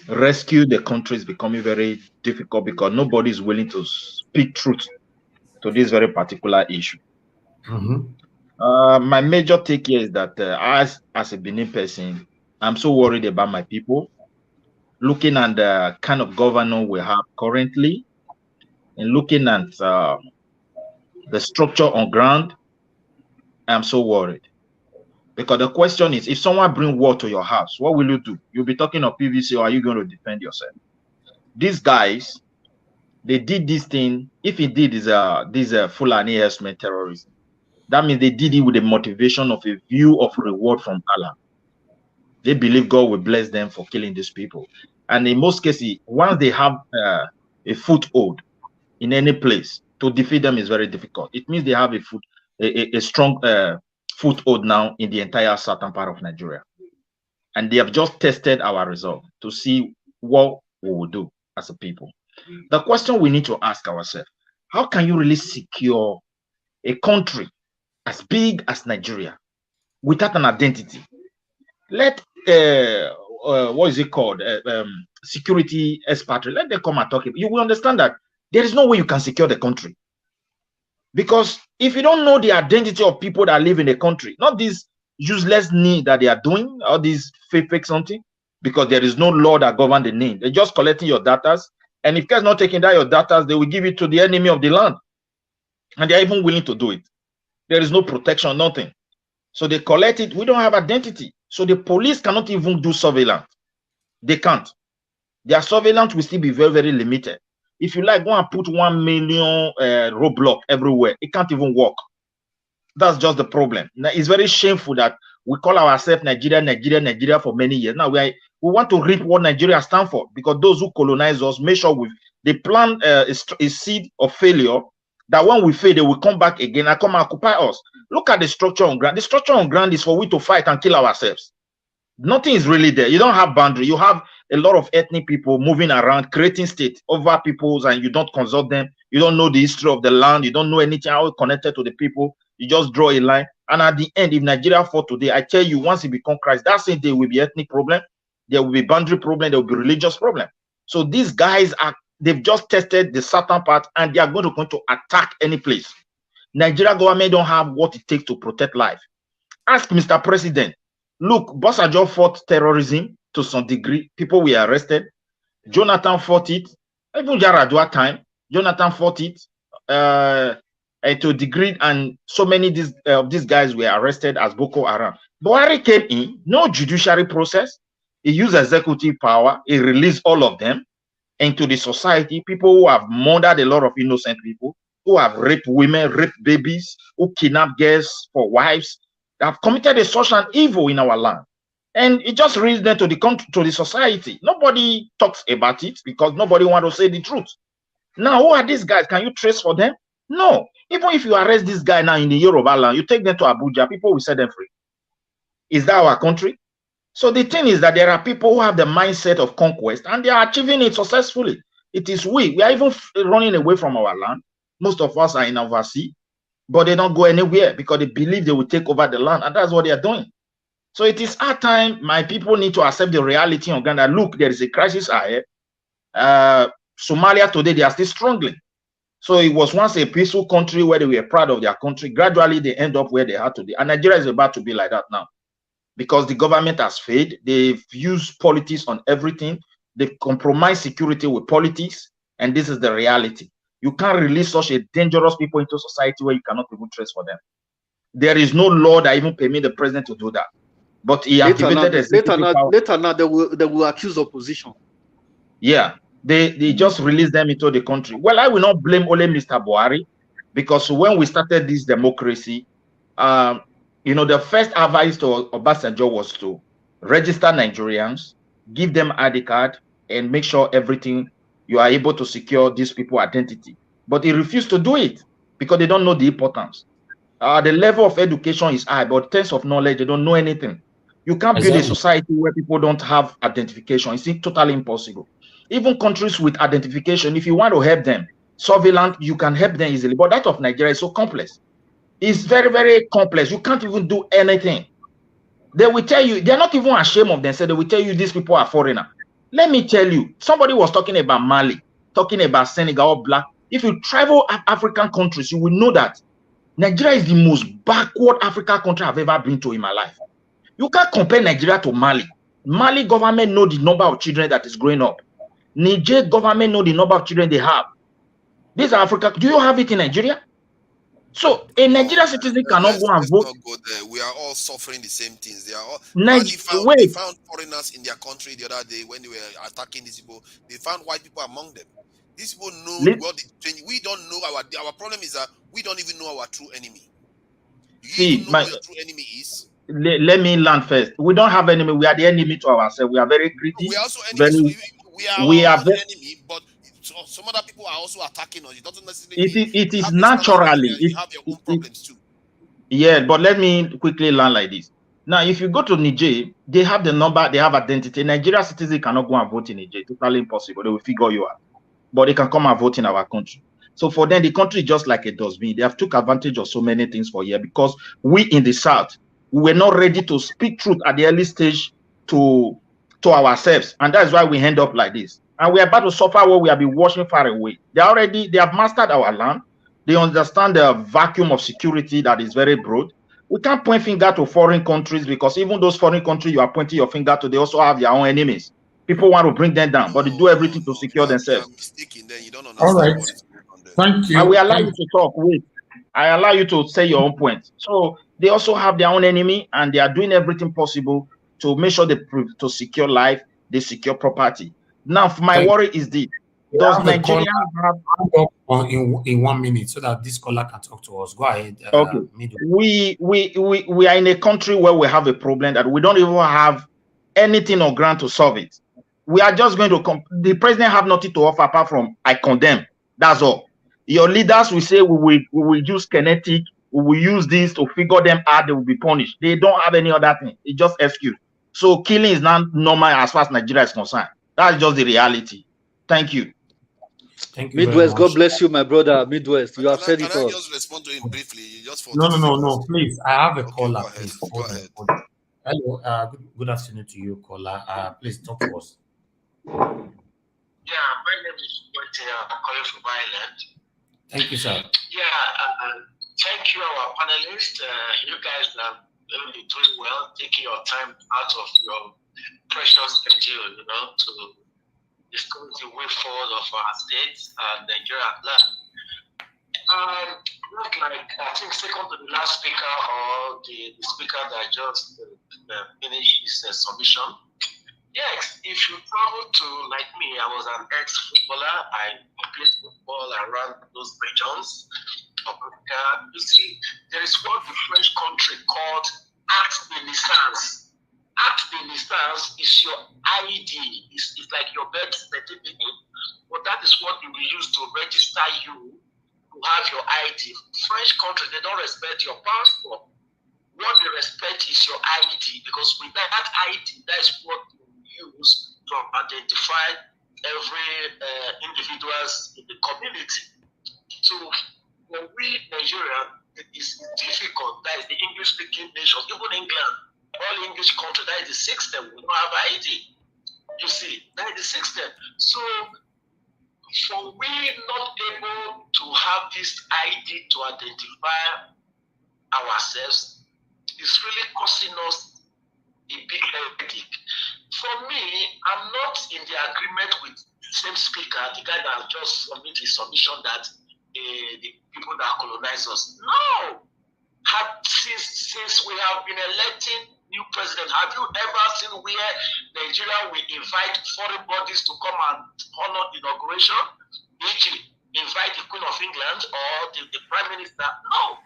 rescue the country is becoming very difficult because nobody is willing to speak truth to this very particular issue. My major take here is that as a Benin person, I'm so worried about my people. Looking at the kind of governor we have currently, and looking at the structure on ground, I'm so worried. Because the question is, if someone bring war to your house, what will you do? You'll be talking of PVC, or are you going to defend yourself? These guys, they did this thing. If it did this Fulani herdsmen terrorism, that means they did it with the motivation of a view of reward from Allah. They believe God will bless them for killing these people. And in most cases, once they have a foothold in any place, to defeat them is very difficult. It means they have a strong foothold now in the entire southern part of Nigeria. And they have just tested our resolve to see what we will do as a people. The question we need to ask ourselves, how can you really secure a country as big as Nigeria without an identity? Let what is it called? Security expatriate. Let them come and talk. You will understand that there is no way you can secure the country. Because if you don't know the identity of people that live in the country, not this useless name that they are doing, or this fake something, because there is no law that governs the name. They're just collecting your data. And if they're not taking that your data, they will give it to the enemy of the land. And they're even willing to do it. There is no protection, nothing. So they collect it. We don't have identity. So the police cannot even do surveillance. They can't. Their surveillance will still be very, very limited. If you like, go and put 1 million roadblock everywhere. It can't even work. That's just the problem. Now, it's very shameful that we call ourselves Nigeria for many years. Now we want to reap what Nigeria stands for, because those who colonize us make sure they plant a seed of failure, that when we fail, they will come back again and come and occupy us. Look at the structure on ground. The structure on ground is for we to fight and kill ourselves. Nothing is really there. You don't have boundary. You have a lot of ethnic people moving around, creating state over peoples, and you don't consult them. You don't know the history of the land. You don't know anything how it's connected to the people. You just draw a line. And at the end, if Nigeria fall today, I tell you, once it becomes Christ, that's it. There will be ethnic problem. There will be boundary problem. There will be religious problem. So these guys they've just tested the southern part, and they are going to attack any place. Nigeria government don't have what it takes to protect life. Ask Mr. President. Look, Bosajo fought terrorism to some degree. People were arrested. Jonathan fought it. Even Jaradua time, Jonathan fought it to a degree, and so many of these guys were arrested as Boko Haram. Buhari came in, no judiciary process. He used executive power. He released all of them into the society. People who have murdered a lot of innocent people, who have raped women, raped babies, who kidnapped girls for wives, They have committed a such an evil in our land. And it just reads them to the country, to the society. Nobody talks about it because nobody wants to say the truth. Now, who are these guys? Can you trace for them? No. Even if you arrest this guy now in the Yoruba land, you take them to Abuja, people will set them free. Is that our country? So the thing is that there are people who have the mindset of conquest and they are achieving it successfully. It is we are even running away from our land. Most of us are in overseas, but they don't go anywhere because they believe they will take over the land, and that's what they are doing. So it is our time. My people need to accept the reality of Ghana. Look, there is a crisis ahead. Somalia today, they are still struggling. So it was once a peaceful country where they were proud of their country. Gradually, they end up where they are today. And Nigeria is about to be like that now because the government has failed. They've used politics on everything. They compromise security with politics. And this is the reality. You can't release such a dangerous people into society where you cannot even trace for them. There is no law that even permit the president to do that. But he activated later now they will accuse opposition. Yeah, they just release them into the country. Well, I will not blame only Mr. Buhari because when we started this democracy, the first advice to Obasanjo was to register Nigerians, give them ID card, and make sure everything you are able to secure these people's identity. But he refused to do it because they don't know the importance. The level of education is high, but in terms of knowledge, they don't know anything. You can't build a society where people don't have identification. It's totally impossible. Even countries with identification, if you want to help them, surveillance, you can help them easily. But that of Nigeria is so complex. It's very, very complex. You can't even do anything. They will tell you, they're not even ashamed of themselves. They will tell you these people are foreigner. Let me tell you, somebody was talking about Mali, talking about Senegal, Black. If you travel African countries, you will know that Nigeria is the most backward African country I've ever been to in my life. You can't compare Nigeria to Mali. Mali government know the number of children that is growing up. Niger government know the number of children they have. These are Africa. Do you have it in Nigeria? So a Nigerian citizen cannot go and vote. Not go there. We are all suffering the same things. They are all. They found foreigners in their country the other day when they were attacking these people. They found white people among them. These people know what they change. We don't know our problem is that we don't even know our true enemy. Do you even know who your true enemy is? Let me land first. We don't have enemy. We are the enemy to ourselves. We are very greedy. We are also enemies. We are our own enemy, but some other people are also attacking us. It doesn't necessarily mean it is naturally. You have your own problems too. Yeah, but let me quickly land like this. Now, if you go to Niger, they have the number, they have identity. Nigerian citizens cannot go and vote in Niger. Totally impossible. They will figure you out. But they can come and vote in our country. So for them, the country is just like a dustbin. They have took advantage of so many things for here because we in the South, we were not ready to speak truth at the early stage to ourselves. And that's why we end up like this. And we are about to suffer what we have been watching far away. They have mastered our land. They understand the vacuum of security that is very broad. We can't point finger to foreign countries because even those foreign countries you are pointing your finger to, they also have their own enemies. People want to bring them down, but they do everything to secure themselves. You are mistaken, then you don't understand. All right. Thank you. I will allow you to talk. Wait. I allow you to say your own point. So they also have their own enemy, and they are doing everything possible to make sure to secure life, they secure property. Now, my worry is this: does Nigeria have in 1 minute so that this caller can talk to us? Go ahead. Okay. We are in a country where we have a problem that we don't even have anything on ground to solve it. We are just going to the president have nothing to offer apart from I condemn. That's all. Your leaders will say we will use kinetic, we will use this to figure them out, they will be punished. They don't have any other thing. It's just excuse. So killing is not normal as far as Nigeria is concerned. That's just the reality. Thank you. Thank you. Midwest, God bless you, my brother. Midwest, you have said it all. Can I just respond to him briefly? Just for no. Please, I have a caller. Go ahead. Please. Go ahead. Hello. Good afternoon to you, caller. Please talk to us. Yeah, my name is I'm calling from Ireland. Thank you, sir. Yeah, thank you, our panelists. You guys are really doing well, taking your time out of your precious schedule, to discuss the way forward of our states and Nigeria at large. Not like, I think, second to the last speaker or the speaker that just finished his submission. Yes, if you travel to, like me, I was an ex-footballer. I played football around those regions of Africa. You see, there is what the French country called Act de naissance. Act de naissance is your ID. It's like your birth certificate, but that is what you will use to register you to have your ID. French country, they don't respect your passport. What they respect is your ID, because with that ID, that is what you use to identify every individuals in the community. So when we Nigeria, it is difficult. That is the English-speaking nations, even England, all English countries, that is the system. We don't have ID. You see, that is the system. So for we not able to have this ID to identify ourselves, it's really causing us a big headache. For me, I'm not in the agreement with the same speaker, the guy that just submitted his submission that the people that colonize us. No! Since we have been electing new president, have you ever seen where Nigeria will invite foreign bodies to come and honor the inauguration? E.g., invite the Queen of England or the Prime Minister? No!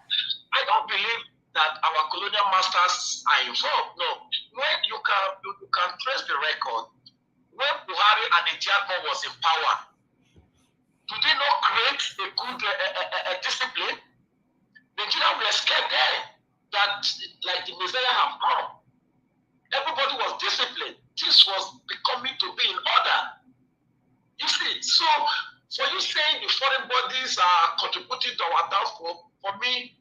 I don't believe that our colonial masters are involved. No. When you can trace the record, when Buhari and Ejiakon was in power, do they not create a good discipline? Nigeria will escape there, that like the Messiah have come. Everybody was disciplined. This was becoming to be in order. You see, so for you saying the foreign bodies are contributing to our downfall, for me,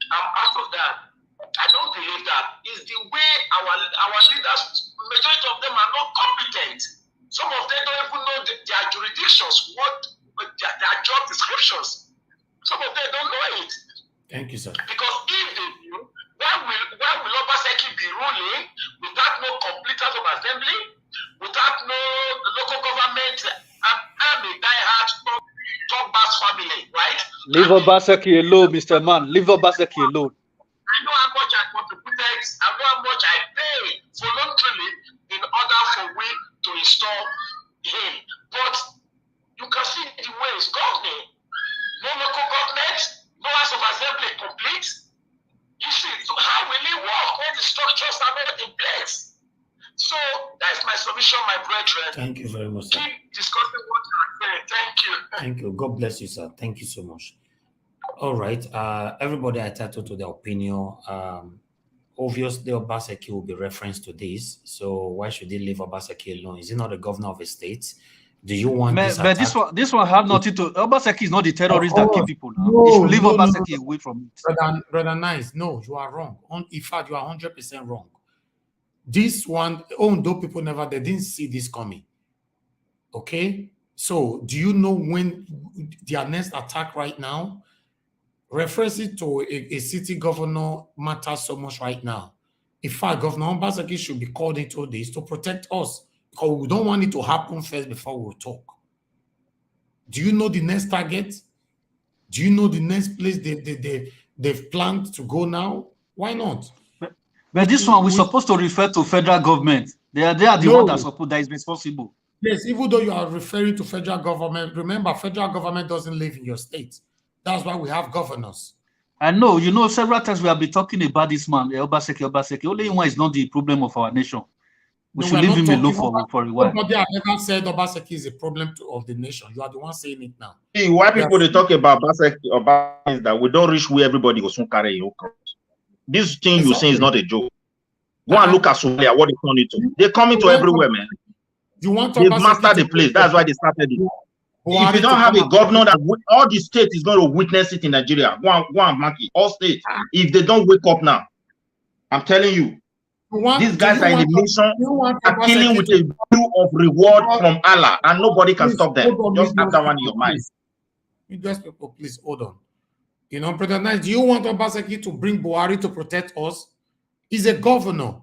I'm out of that. I don't believe that. It's the way our leaders, majority of them are not competent. Some of them don't even know their jurisdictions, their job descriptions. Some of them don't know it. Thank you, sir. Because if they knew, why will Obaseki be ruling without no complete House of Assembly, without no local government? I'm a diehard top bass family, right? Leave Obaseki alone, Mr. Man. Leave Obaseki alone. I know how much I contributed, I know how much I paid voluntarily in order for we to install him. But you can see the way it's governing. No local government, no House of Assembly complete. You see, so how will it work when the structures are not in place? So that's my submission, my brethren. Thank you very much, sir. Keep discussing what I'm saying. Thank you. Thank you. God bless you, sir. Thank you so much. All right. Everybody entitled to their opinion. Obviously, Obaseki will be referenced to this. So why should they leave Obaseki alone? Is he not the governor of a state? Do you want this but attack? this one have nothing to. Obaseki is not the terrorist that kill people now. No, You should leave no, Obaseki no. away from it. Brother Nice, no, you are wrong. In fact, you are 100% wrong. This one, Ondo people they didn't see this coming. Okay? So do you know when their next attack right now? Referencing to a city governor matters so much right now. In fact, Governor Obaseki should be called into this to protect us, because we don't want it to happen first before we talk. Do you know the next target? Do you know the next place they've planned to go now? Why not? But this one we're supposed to refer to federal government. They are the one that is responsible. Yes, even though you are referring to federal government, remember federal government doesn't live in your state. That's why we have governors. I know, several times we have been talking about this man, Obaseki. Only one is not the problem of our nation. We should leave him alone for a while. Nobody has ever said Obaseki is a problem of the nation. You are the one saying it now. See, why people they talk about Obaseki is that we don't reach where everybody goes to carry your cross. This thing you're saying is not a joke. Go and look at Somalia, what they turn it to. They're coming to everywhere, man. They've mastered the place. That's why they started it. If you don't have a governor that all the state is going to witness it in Nigeria, go and mark it. All states. If they don't wake up now, I'm telling you, these guys are in the mission, are killing with a view of reward from Allah, and nobody can stop them. Just have that one in your mind. Just people, please hold on. Brother Nice, do you want Obaseki to bring Buhari to protect us? He's a governor.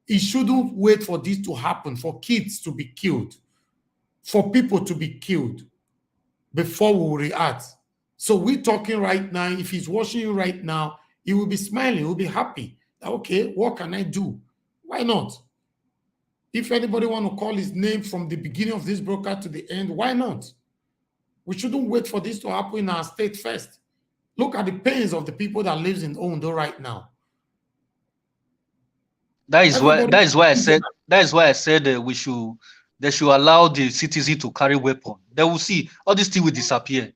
He shouldn't wait for this to happen, for kids to be killed, for people to be killed before we react. So we're talking right now. If he's watching you right now, he will be smiling. He will be happy. Okay, what can I do? Why not? If anybody want to call his name from the beginning of this broadcast to the end, why not? We shouldn't wait for this to happen in our state first. Look at the pains of the people that lives in Ondo right now. That is why. Everybody, That is why I said they should allow the citizen to carry weapon. They will see all this thing will disappear.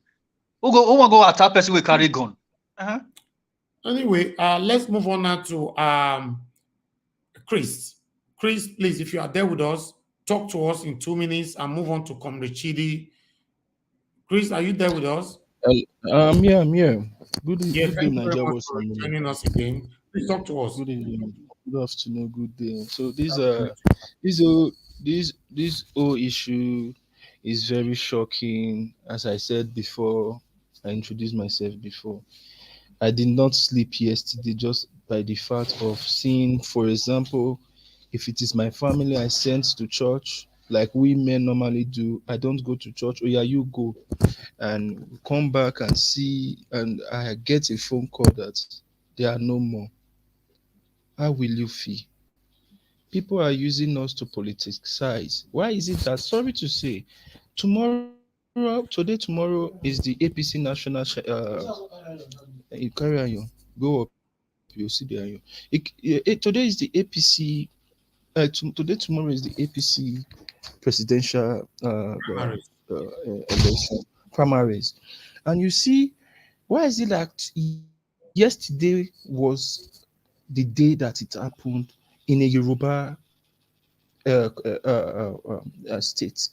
Who want go attack person with carry gun? Uh-huh. anyway, let's move on now to Chris. Chris, please, if you are there with us, talk to us in 2 minutes and move on to Comrade Chidi. Chris, are you there with us? Yeah, I'm here. Good, Yeah, good day, thank you very Nigeria much West for family. joining us again. Please talk to us. Good evening, good afternoon, good day. So Absolutely. this whole issue is very shocking. As I said before, I introduced myself before. I did not sleep yesterday just by the fact of seeing, for example, if it is my family I sent to church, like we men normally do. I don't go to church. Oh yeah, you go, and come back and see, and I get a phone call that there are no more. How will you feel? People are using us to politicize. Why is it that, sorry to say, tomorrow is the APC national, you carry on, go up, you'll see the iron. Today is the APC, tomorrow is the APC presidential election primaries. And you see, why is it that yesterday was the day that it happened in a Yoruba state?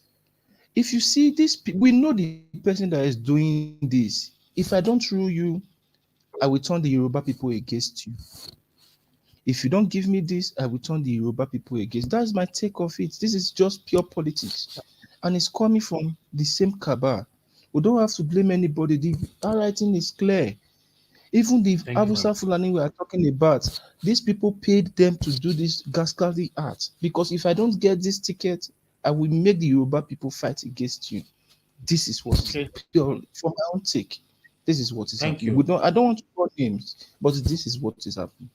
If you see this, we know the person that is doing this. If I don't rule you, I will turn the Yoruba people against you. If you don't give me this, I will turn the Yoruba people against. That's my take of it. This is just pure politics, and it's coming from the same cabal. We don't have to blame anybody. The writing is clear. Even the Avusa Fulani we are talking about, these people paid them to do this ghastly art. Because if I don't get this ticket, I will make the Yoruba people fight against you. This is what is pure from my own take. This is what is Thank happening. you. I don't want to call names, but this is what is happening.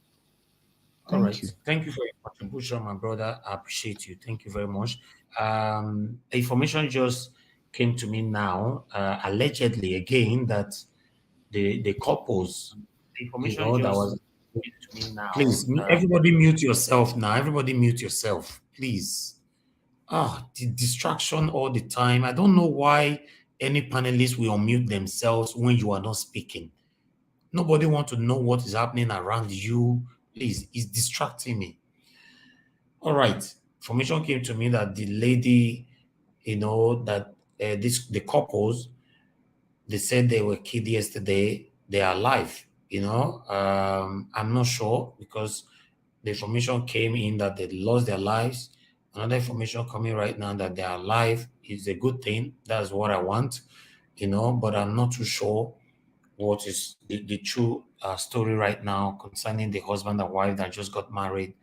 All right. Thank you. Thank you for your contribution, my brother. I appreciate you. Thank you very much. Information just came to me now, allegedly again, that the couples, that was. Please, everybody mute yourself now. Everybody mute yourself, please. The distraction all the time. I don't know why any panelists will unmute themselves when you are not speaking. Nobody want to know what is happening around you. Please, it's distracting me. All right. Information came to me that the lady, that the couples, they said they were killed yesterday. They are alive. I'm not sure because the information came in that they lost their lives. Another information coming right now that they are alive is a good thing. That's what I want, but I'm not too sure what is the true story right now concerning the husband and wife that just got married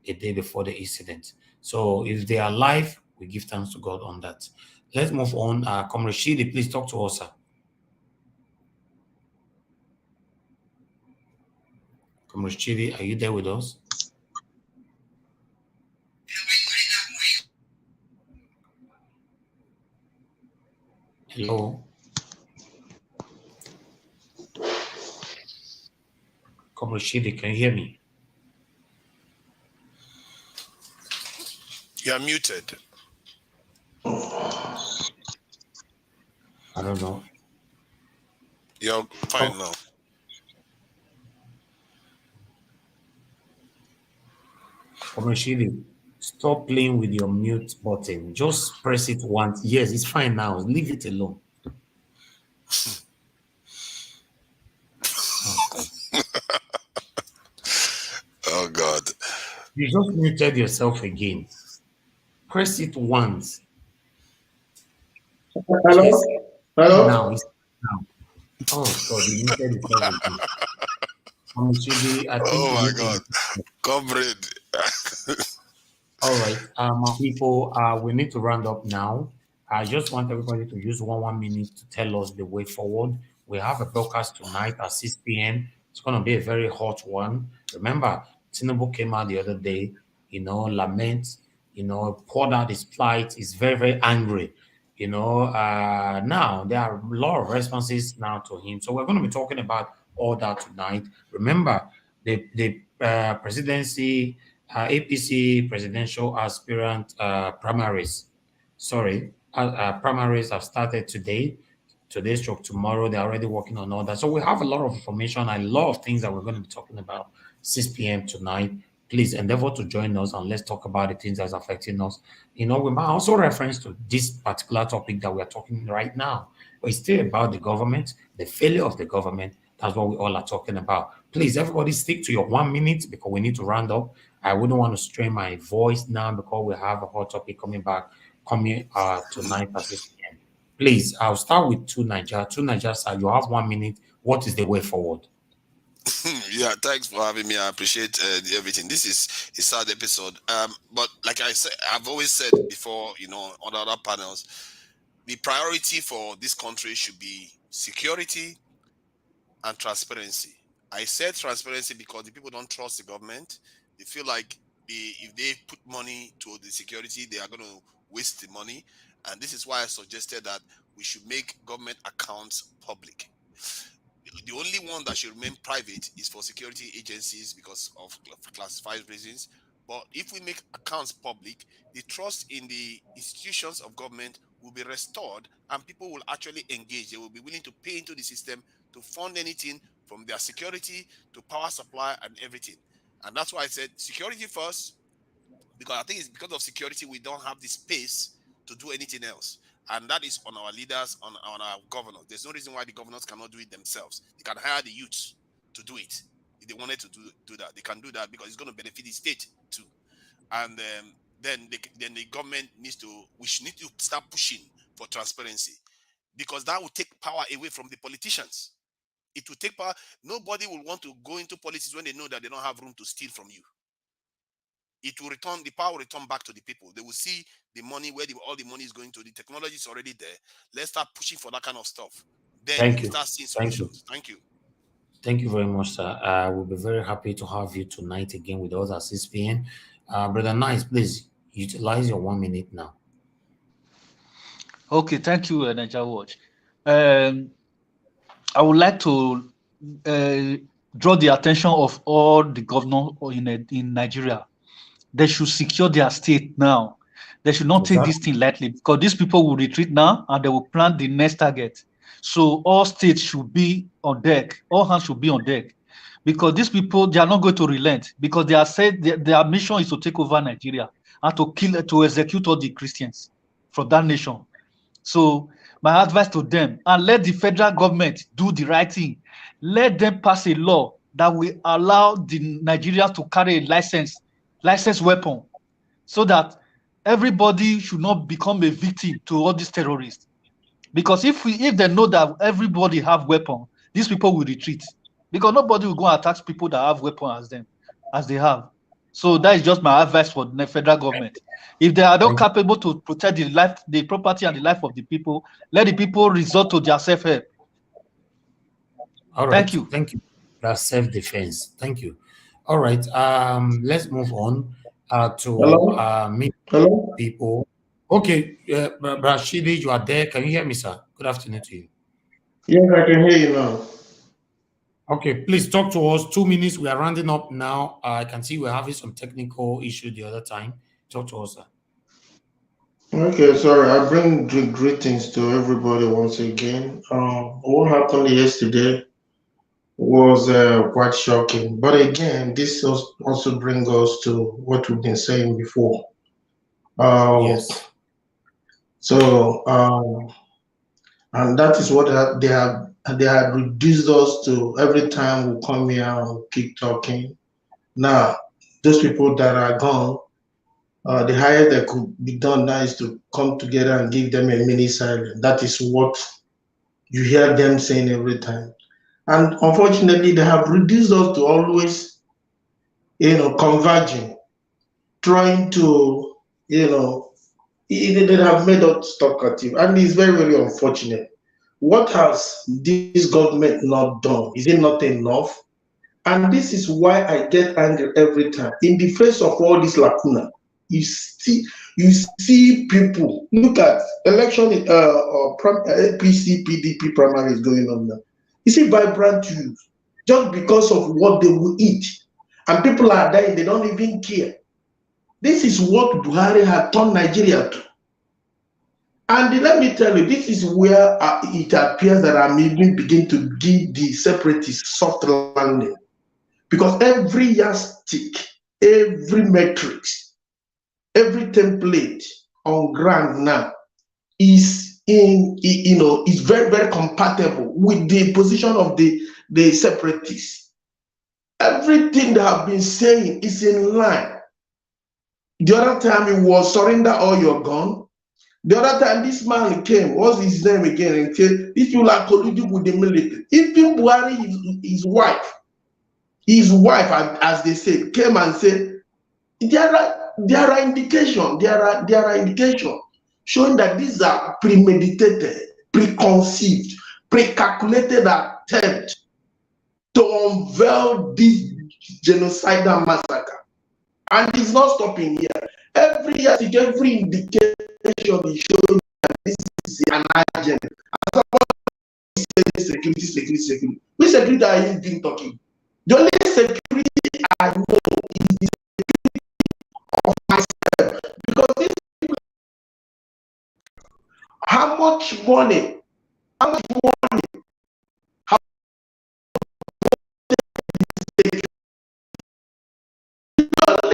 a day before the incident. So if they are alive, we give thanks to God on that. Let's move on. Comrade Shidi, please talk to us, sir. Comrade Shidi, are you there with us? Hello? Comrade Shidi, can you hear me? You're muted. I don't know. You're fine now. Comrade Shidi, stop playing with your mute button. Just press it once. Yes, it's fine now. Leave it alone. Oh, God. You just muted yourself again. Press it once. Hello? Yes. Hello? Now. Oh, God, you muted yourself again. I think oh, my God. Comrade. All right, my people, we need to round up now. I just want everybody to use 1 minute to tell us the way forward. We have a broadcast tonight at 6 p.m. It's going to be a very hot one. Remember, Tinubu came out the other day, lament, poured out his plight. He's very, very angry. Now there are a lot of responses now to him. So we're going to be talking about all that tonight. Remember, the presidency APC presidential aspirant primaries. Sorry, primaries have started today. Today stroke tomorrow. They're already working on all that. So we have a lot of information and a lot of things that we're going to be talking about 6 p.m. tonight. Please endeavor to join us and let's talk about the things that's affecting us. You know, we might also reference to this particular topic that we are talking right now, but it's still about the government, the failure of the government. That's what we all are talking about. Please, everybody, stick to your 1 minute because we need to round up. I wouldn't want to strain my voice now because we have a hot topic coming tonight at 6 p.m. Please, I'll start with two Niger. Two Niger, sir, you have 1 minute. What is the way forward? Yeah, thanks for having me. I appreciate everything. This is a sad episode. But like I said, I've always said before, you know, on other panels, the priority for this country should be security and transparency. I said transparency because the people don't trust the government. They feel like if they put money to the security, they are going to waste the money. And this is why I suggested that we should make government accounts public. The only one that should remain private is for security agencies because of classified reasons. But if we make accounts public, the trust in the institutions of government will be restored and people will actually engage. They will be willing to pay into the system to fund anything from their security to power supply and everything. And that's why I said security first, because I think it's because of security we don't have the space to do anything else. And that is on our leaders, on our governors. There's no reason why the governors cannot do it themselves. They can hire the youths to do it. If they wanted to do that, they can do that because it's going to benefit the state too. And then the government we should need to start pushing for transparency, because that will take power away from the politicians. It will take power. Nobody will want to go into politics when they know that they don't have room to steal from you. It will return, the power will return back to the people. They will see the money, where all the money is going to. The technology is already there. Let's start pushing for that kind of stuff. Then Thank we'll you. start seeing Thank you. solutions. Thank you. Thank you very much, sir. We'll be very happy to have you tonight again with us at 6 p.m. Brother Nice, please utilize your 1 minute now. Okay, thank you, Niger Watch. I would like to draw the attention of all the governors in Nigeria. They should secure their state now. They should not take this thing lightly, because these people will retreat now and they will plan the next target. So all states should be on deck. All hands should be on deck, because these people, they are not going to relent, because they are said their mission is to take over Nigeria and to execute all the Christians from that nation. So my advice to them, and let the federal government do the right thing. Let them pass a law that will allow the Nigerians to carry a licensed weapon, so that everybody should not become a victim to all these terrorists. Because if they know that everybody have weapon, these people will retreat, because nobody will go and attack people that have weapon as they have. So that is just my advice for the federal government. If they are not capable to protect the property and the life of the people, let the people resort to their self-help. All right. Thank you. Thank you. That's self-defense. Thank you. All right. Let's move on to meet people. Okay, Rashidi, you are there. Can you hear me, sir? Good afternoon to you. Yes, I can hear you now. Okay, please talk to us. 2 minutes. We are rounding up now. I can see we're having some technical issue the other time. Talk to us, sir. Okay, sorry. I bring greetings to everybody once again. What happened yesterday was quite shocking. But again, this also brings us to what we've been saying before. Yes. So, and that is what they had reduced us to. Every time we come here and keep talking. Now, those people that are gone, the highest that could be done now is to come together and give them a mini silence. That is what you hear them saying every time. And unfortunately, they have reduced us to always, converging, trying to, they have made us talkative. And it's very, very unfortunate. What has this government not done? Is it not enough? And this is why I get angry every time. In the face of all this lacuna, you see people. Look at election, APC, PDP primary is going on now. You see vibrant youth, just because of what they will eat. And people are dying, they don't even care. This is what Buhari had turned Nigeria to. And let me tell you, this is where it appears that I'm even beginning to give the separatists soft landing. Because every yardstick, every metrics, every template on ground now is is very, very compatible with the position of the separatists. Everything they have been saying is in line. The other time it was surrender all your gun. The other time this man came, what's his name again, and said, if you are colluding with the military, even Buhari, his wife, as they say, came and said, there are indications showing that these are premeditated, preconceived, pre-calculated attempt to unveil this genocidal massacre. And it's not stopping here. Every year, every indication is showing that this is an agenda. As somebody says, security. Which security are you been talking? The only security I know is the security of myself. Because these people, how much money, how the only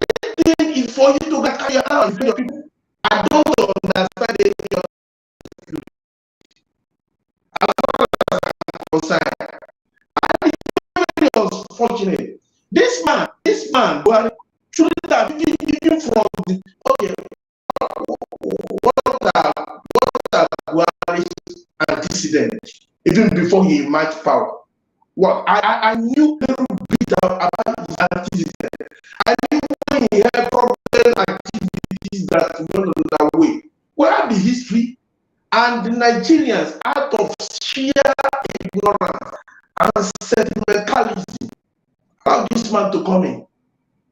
thing is for you to carry around your people. I don't understand any of you. And it's very unfortunate. This man, Buhari, should have even from the okay. What are Buhari's antecedents even before he emerged power? What I knew a little bit about his antecedents. I knew when he had problem activities that went another way. What are the history? And the Nigerians, out of sheer ignorance and sentimentalism, allowed this man to come in.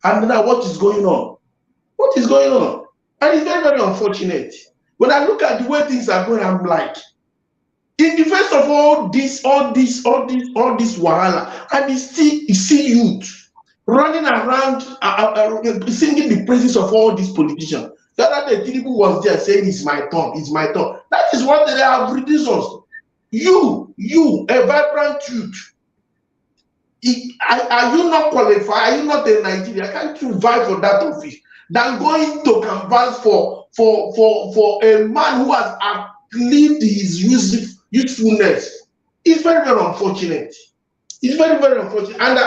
And now what is going on? What is going on? And it's very, very unfortunate. When I look at the way things are going, I'm like, in the face of all this wahala, and you see youth running around singing the praises of all these politicians. The other day, Tinubu was there saying, "It's my turn, it's my turn." That is what they have reduced us. You, a vibrant youth, are you not qualified? Are you not a Nigerian? Can't you vie for that office? Than going to canvass for a man who has outlived his usefulness. It's very, very unfortunate. It's very, very unfortunate. And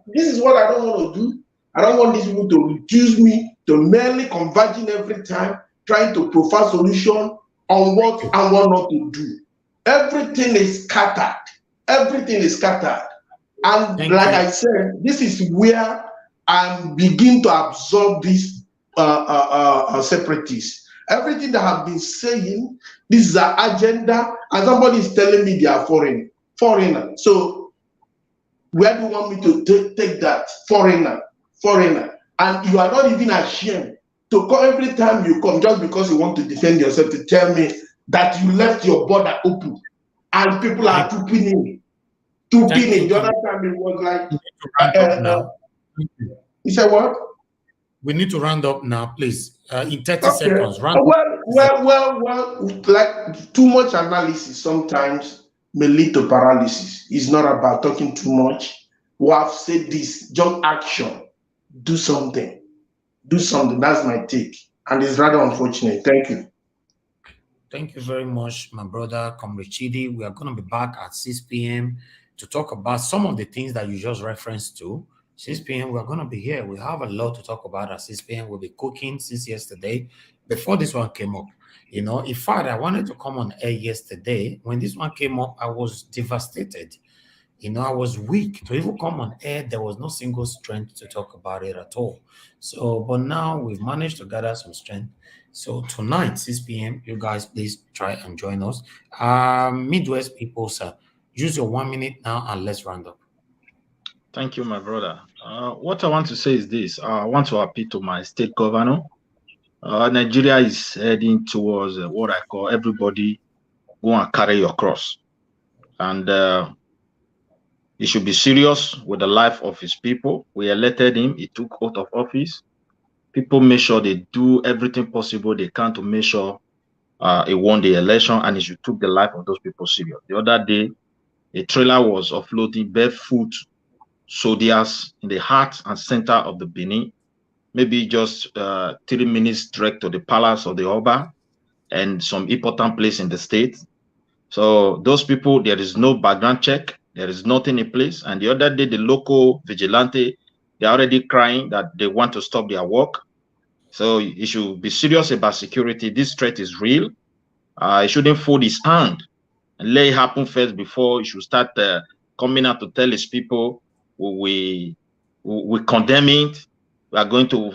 this is what I don't want to do. I don't want these people to reduce me to merely converging every time, trying to provide solution on what and what not to do. Everything is scattered. Everything is scattered. And I said, this is where I begin to absorb these separatists. Everything that I've been saying, this is an agenda, and somebody is telling me they are foreigner. So where do you want me to take that? Foreigner. And you are not even ashamed to come every time you come just because you want to defend yourself, to tell me that you left your border open and people are trooping in. The other time it was like, you said what? We need to round up now, please. In 30 seconds, round up. Well, like too much analysis sometimes may lead to paralysis. It's not about talking too much. We have said this, just action. Do something. That's my take. And it's rather unfortunate. Thank you. Thank you very much, my brother, Comrade Chidi. We are going to be back at 6 p.m. to talk about some of the things that you just referenced to. 6 p.m. we're going to be here. We have a lot to talk about at 6 p.m. We'll be cooking since yesterday, before this one came up. You know, in fact, I wanted to come on air yesterday. When this one came up, I was devastated. You know, I was weak to even come on air. There was no single strength to talk about it at all. So, but now we've managed to gather some strength. So tonight, 6 p.m., you guys please try and join us. Midwest people, sir, use your 1 minute now and let's round up. Thank you, my brother. What I want to say is this. I want to appeal to my state governor. Nigeria is heading towards what I call everybody go and carry your cross. And he should be serious with the life of his people. We elected him. He took oath of office. people make sure they do everything possible they can to make sure he won the election, and he should took the life of those people serious. The other day, a trailer was offloading barefoot soldiers in the heart and center of the Benin, maybe just 3 minutes direct to the palace of the Oba and some important place in the state. So those people, there is no background check. There is nothing in place. And the other day, the local vigilante, they're already crying that they want to stop their work. So he should be serious about security. This threat is real. He shouldn't fold his hand and let it happen first before he should start coming out to tell his people we condemn it. We are going to,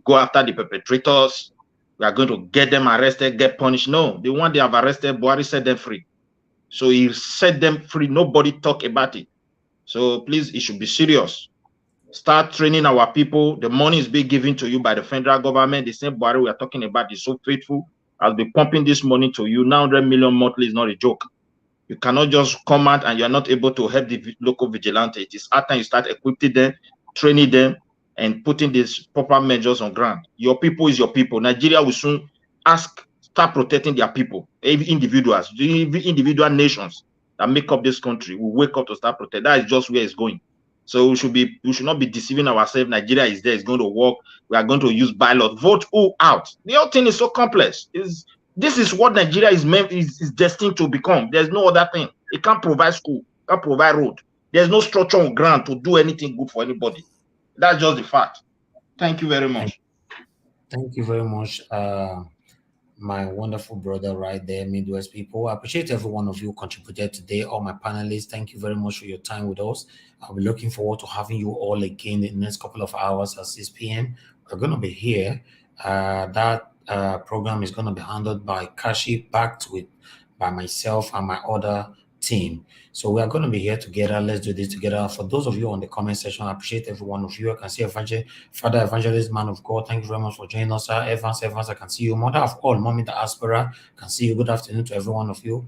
go after the perpetrators. We are going to get them arrested, get punished. No, the one they have arrested, Buhari set them free. So he set them free. Nobody talk about it. So please, it should be serious. Start training our people. The money is being given to you by the federal government. The same Buhari we are talking about is so faithful. I'll be pumping this money to you. 900 million monthly is not a joke. You cannot just come out and you're not able to help the local vigilante. It is after you start equipping them, training them, and putting these proper measures on ground. Your people is your people. Nigeria will soon start protecting their people. Every individuals, the individual nations that make up this country will wake up to start protecting. That is just where it's going. So we should not be deceiving ourselves. Nigeria is there, it's going to work. We are going to use ballot. Vote who out? The whole thing is so complex. This is what Nigeria is destined to become. There's no other thing. It can't provide school, can't provide road. There's no structure on ground to do anything good for anybody. That's just the fact. Thank you very much. Thank you very much, my wonderful brother right there, Midwest people. I appreciate every one of you who contributed today, all my panelists. Thank you very much for your time with us. I'll be looking forward to having you all again in the next couple of hours at 6 p.m. We're going to be here. That program is going to be handled by Kashi, backed by myself and my other team. So we are going to be here together. Let's do this together. For those of you on the comment section, I appreciate every one of you. I can see Father Evangelist, man of God. Thank you very much for joining us, sir. Evans, I can see you. Mother of all, Mommy Diaspora, I can see you. Good afternoon to every one of you.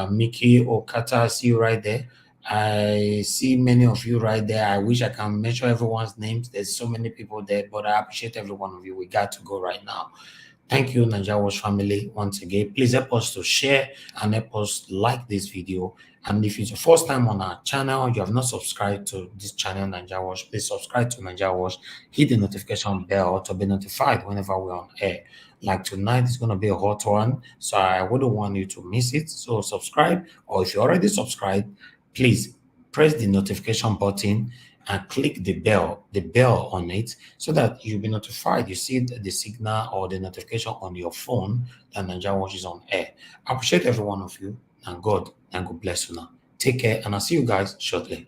Mickey Okata, I see you right there. I see many of you right there. I wish I can mention everyone's names. There's so many people there, but I appreciate every one of you. We got to go right now. Thank you, Naija Watch family, once again. Please help us to share and help us like this video. And if it's your first time on our channel, you have not subscribed to this channel, Naija Watch, please subscribe to Naija Watch. Hit the notification bell to be notified whenever we're on air. Like tonight is going to be a hot one, so I wouldn't want you to miss it. So subscribe, or if you already subscribed, please press the notification button and click the bell on it, so that you'll be notified. You see the signal or the notification on your phone that Naija Watch is on air. I appreciate every one of you, and God bless you now. Take care, and I'll see you guys shortly.